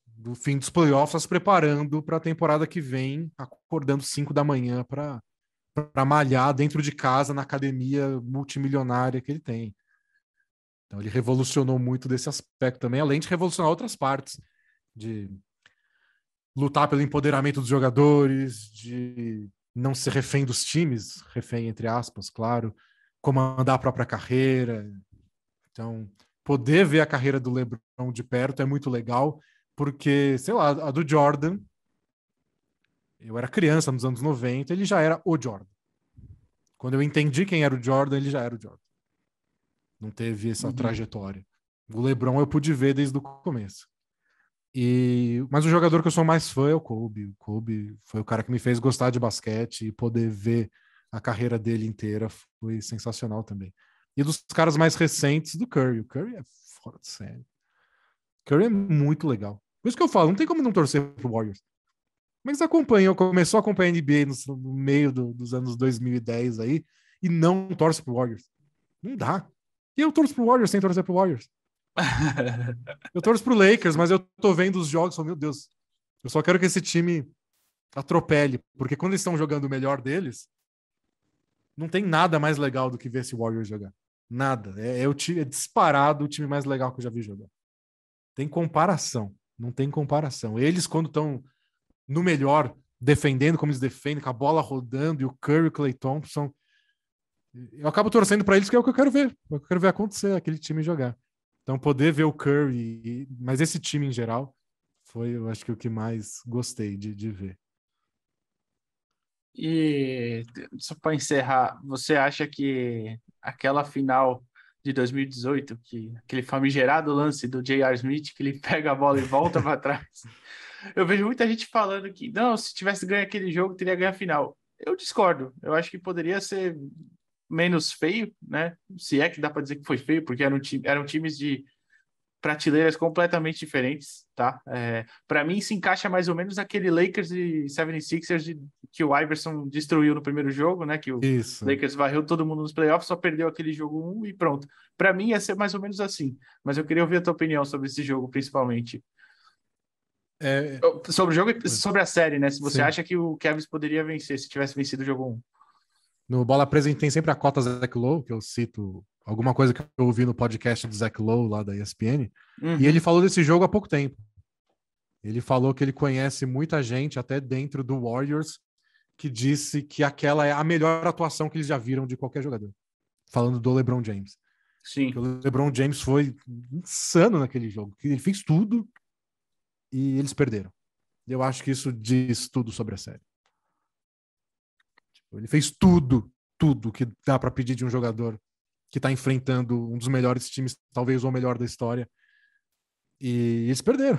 do fim dos playoffs, tá se preparando para a temporada que vem, acordando 5 da manhã para malhar dentro de casa na academia multimilionária que ele tem. Então ele revolucionou muito desse aspecto também, além de revolucionar outras partes, de lutar pelo empoderamento dos jogadores, de não ser refém dos times, refém entre aspas, claro, comandar a própria carreira. Então, poder ver a carreira do LeBron de perto é muito legal, porque, sei lá, a do Jordan, eu era criança nos anos 90, ele já era o Jordan. Quando eu entendi quem era o Jordan, ele já era o Jordan. Não teve essa trajetória. O LeBron eu pude ver desde o começo. Mas o jogador que eu sou mais fã é o Kobe. O Kobe foi o cara que me fez gostar de basquete e poder ver a carreira dele inteira foi sensacional também. E dos caras mais recentes, do Curry. O Curry é fora de série. O Curry é muito legal. Por isso que eu falo, não tem como não torcer pro Warriors. Mas começou a acompanhar a NBA no meio dos anos 2010 aí e não torce pro Warriors. Não dá. E eu torço pro Warriors sem torcer pro Warriors. Eu torço pro Lakers, mas eu tô vendo os jogos e falo, meu Deus, eu só quero que esse time atropele, porque quando eles estão jogando o melhor deles, não tem nada mais legal do que ver esse Warriors jogar. Nada. É disparado o time mais legal que eu já vi jogar. Tem comparação. Não tem comparação. Eles, quando estão no melhor, defendendo como eles defendem, com a bola rodando, e o Curry e o Klay Thompson, eu acabo torcendo para eles, que é o que eu quero ver. Eu quero ver acontecer, aquele time jogar. Então, poder ver o Curry, mas esse time em geral, foi, eu acho que o que mais gostei de ver. E só para encerrar, você acha que aquela final de 2018, que aquele famigerado lance do J.R. Smith, que ele pega a bola e volta para trás, eu vejo muita gente falando que não, se tivesse ganho aquele jogo, teria ganho a final. Eu discordo. Eu acho que poderia ser menos feio, né? Se é que dá para dizer que foi feio, porque eram times de prateleiras completamente diferentes, tá? Para mim se encaixa mais ou menos naquele Lakers e 76ers que o Iverson destruiu no primeiro jogo, né? Que o Isso. Lakers varreu todo mundo nos playoffs, só perdeu aquele jogo 1 e pronto. Para mim ia ser mais ou menos assim, mas eu queria ouvir a tua opinião sobre esse jogo, principalmente. É, Sobre o jogo e sobre a série, né? Se você sim. acha que o Cavs poderia vencer se tivesse vencido o jogo 1. No Bola Presa a gente tem sempre a cota Zach Lowe, que eu cito alguma coisa que eu ouvi no podcast do Zach Lowe, lá da ESPN, e ele Uhum. falou desse jogo há pouco tempo. Ele falou que ele conhece muita gente, até dentro do Warriors, que disse que aquela é a melhor atuação que eles já viram de qualquer jogador. Falando do LeBron James. Sim. Que o LeBron James foi insano naquele jogo. Que ele fez tudo e eles perderam. Eu acho que isso diz tudo sobre a série. Ele fez tudo que dá para pedir de um jogador que está enfrentando um dos melhores times, talvez o melhor da história. E eles perderam.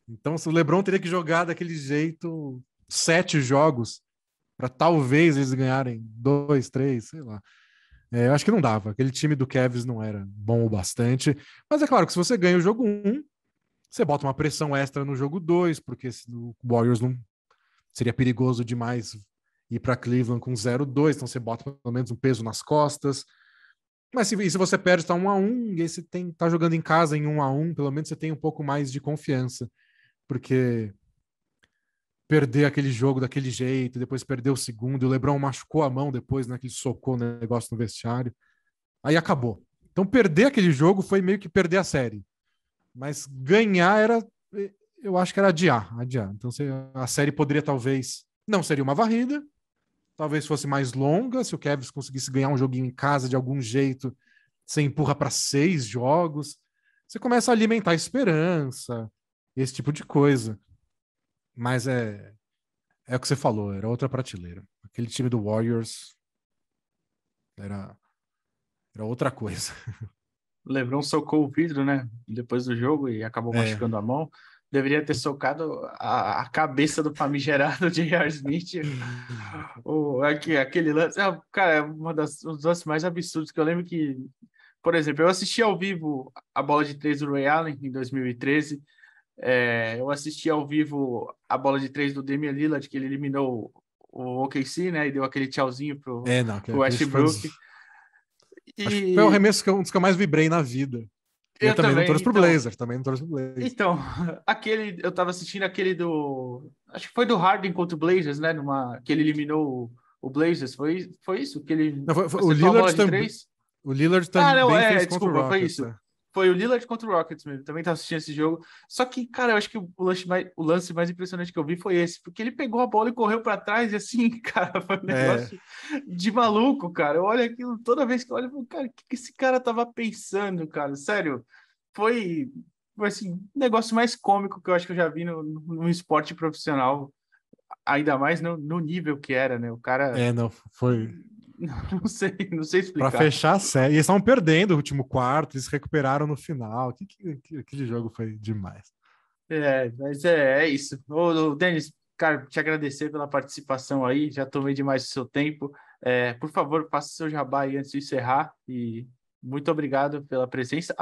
Então, se o LeBron teria que jogar daquele jeito 7 jogos para talvez eles ganharem 2, 3, sei lá. Eu acho que não dava. Aquele time do Cavs não era bom o bastante. Mas é claro que se você ganha o jogo 1, você bota uma pressão extra no jogo 2, porque o Warriors não seria perigoso demais ir para Cleveland com 0-2, então você bota pelo menos um peso nas costas. Mas se você perde, está 1-1, e aí você tá jogando em casa em 1-1, pelo menos você tem um pouco mais de confiança. Porque perder aquele jogo daquele jeito, depois perder o segundo, e o LeBron machucou a mão depois, né, que ele socou o negócio no vestiário. Aí acabou. Então perder aquele jogo foi meio que perder a série. Mas ganhar eu acho que era adiar. Então a série poderia talvez, não seria uma varrida, talvez fosse mais longa, se o Cavs conseguisse ganhar um joguinho em casa de algum jeito, você empurra para 6 jogos, você começa a alimentar a esperança, esse tipo de coisa. Mas é o que você falou, era outra prateleira. Aquele time do Warriors era outra coisa. O LeBron socou o vidro, né? Depois do jogo e acabou machucando a mão. Deveria ter socado a cabeça do famigerado J.R. Smith. Aquele lance. Cara, é um dos lances mais absurdos que eu lembro que, por exemplo, eu assisti ao vivo a bola de três do Ray Allen em 2013. Eu assisti ao vivo a bola de três do Damian Lillard, que ele eliminou o OKC, né? E deu aquele tchauzinho pro Westbrook. Foi o arremesso um dos que eu mais vibrei na vida. Eu também não torço pro Blazers, Então, eu tava assistindo aquele acho que foi do Harden contra o Blazers, né? Que ele eliminou o Blazers, foi isso? Que ele não, foi o Lillard também. O Lillard também fez contra o Rockets. Foi isso. Né? Foi o Lillard contra o Rockets mesmo. Também tava assistindo esse jogo. Só que, cara, eu acho que o lance mais impressionante que eu vi foi esse. Porque ele pegou a bola e correu para trás. E assim, cara, foi um negócio de maluco, cara. Eu olho aquilo toda vez que eu olho, eu falo, cara, o que esse cara tava pensando, cara? Sério, foi assim, um negócio mais cômico que eu acho que eu já vi no esporte profissional. Ainda mais no nível que era, né? O cara... não, foi... Não sei explicar. Para fechar a série. E eles estavam perdendo o último quarto, eles recuperaram no final. Aquele jogo foi demais. Mas é isso. Ô, Denis, cara, te agradecer pela participação aí. Já tomei demais do seu tempo. Por favor, faça seu jabá aí antes de encerrar. E muito obrigado pela presença.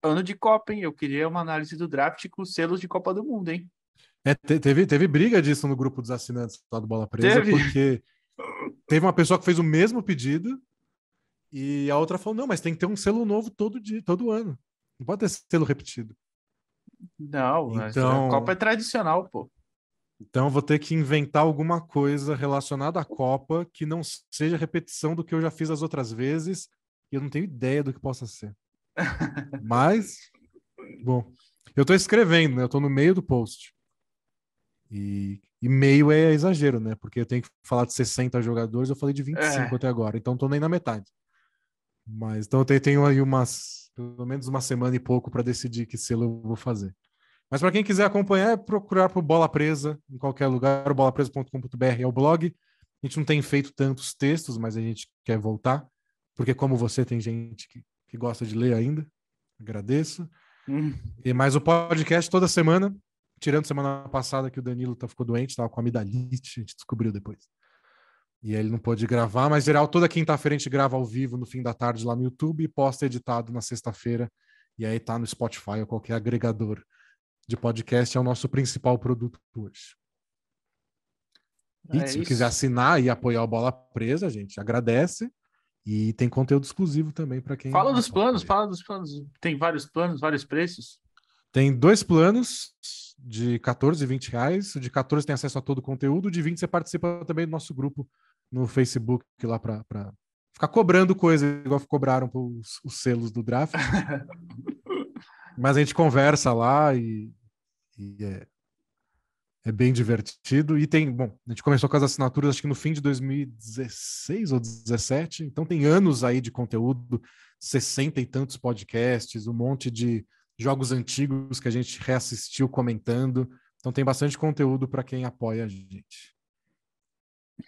Ano de Copa, hein? Eu queria uma análise do draft com selos de Copa do Mundo, hein? Teve briga disso no grupo dos assinantes lá do Bola Presa, porque teve uma pessoa que fez o mesmo pedido e a outra falou, não, mas tem que ter um selo novo todo ano. Não pode ter selo repetido. Não, então, a Copa é tradicional, pô. Então eu vou ter que inventar alguma coisa relacionada à Copa que não seja repetição do que eu já fiz as outras vezes e eu não tenho ideia do que possa ser. Mas, bom, eu tô escrevendo, né? Eu tô no meio do post. E meio é exagero, né? Porque eu tenho que falar de 60 jogadores, eu falei de 25 até agora, então tô nem na metade. Mas então eu tenho aí pelo menos uma semana e pouco para decidir que selo eu vou fazer. Mas para quem quiser acompanhar, é procurar por Bola Presa em qualquer lugar, bolapresa.com.br é o blog. A gente não tem feito tantos textos, mas a gente quer voltar, porque como você tem gente que gosta de ler ainda, agradeço. E mais o podcast toda semana, tirando semana passada que o Danilo ficou doente, estava com amidalite, a gente descobriu depois. E ele não pôde gravar, mas geral, toda quinta-feira a gente grava ao vivo no fim da tarde lá no YouTube e posta editado na sexta-feira. E aí tá no Spotify ou qualquer agregador de podcast, é o nosso principal produto hoje. E se quiser assinar e apoiar o Bola Presa, a gente agradece. E tem conteúdo exclusivo também para quem... Fala dos planos. Tem vários planos, vários preços? Tem 2 planos de 14 e 20 reais. O de 14 tem acesso a todo o conteúdo. O de 20 você participa também do nosso grupo no Facebook lá para ficar cobrando coisa, igual cobraram os selos do draft. Mas a gente conversa lá e É bem divertido. E tem, bom, a gente começou com as assinaturas acho que no fim de 2016 ou 17, então tem anos aí de conteúdo, 60 e tantos podcasts, um monte de jogos antigos que a gente reassistiu comentando. Então tem bastante conteúdo para quem apoia a gente.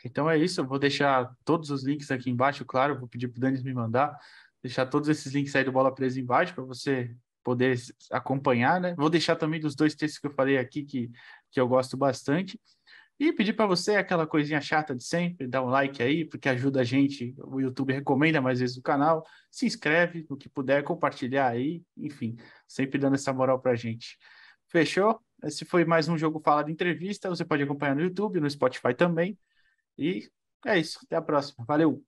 Então é isso, eu vou deixar todos os links aqui embaixo, claro, vou pedir para o Denis me mandar, deixar todos esses links aí do Bola Presa embaixo para você poder acompanhar, né? Vou deixar também dos dois textos que eu falei aqui que eu gosto bastante. E pedir para você aquela coisinha chata de sempre, dar um like aí, porque ajuda a gente, o YouTube recomenda mais vezes o canal, se inscreve no que puder, compartilhar aí, enfim, sempre dando essa moral pra gente. Fechou? Esse foi mais um Jogo Fala de Entrevista, você pode acompanhar no YouTube, no Spotify também, e é isso, até a próxima, valeu!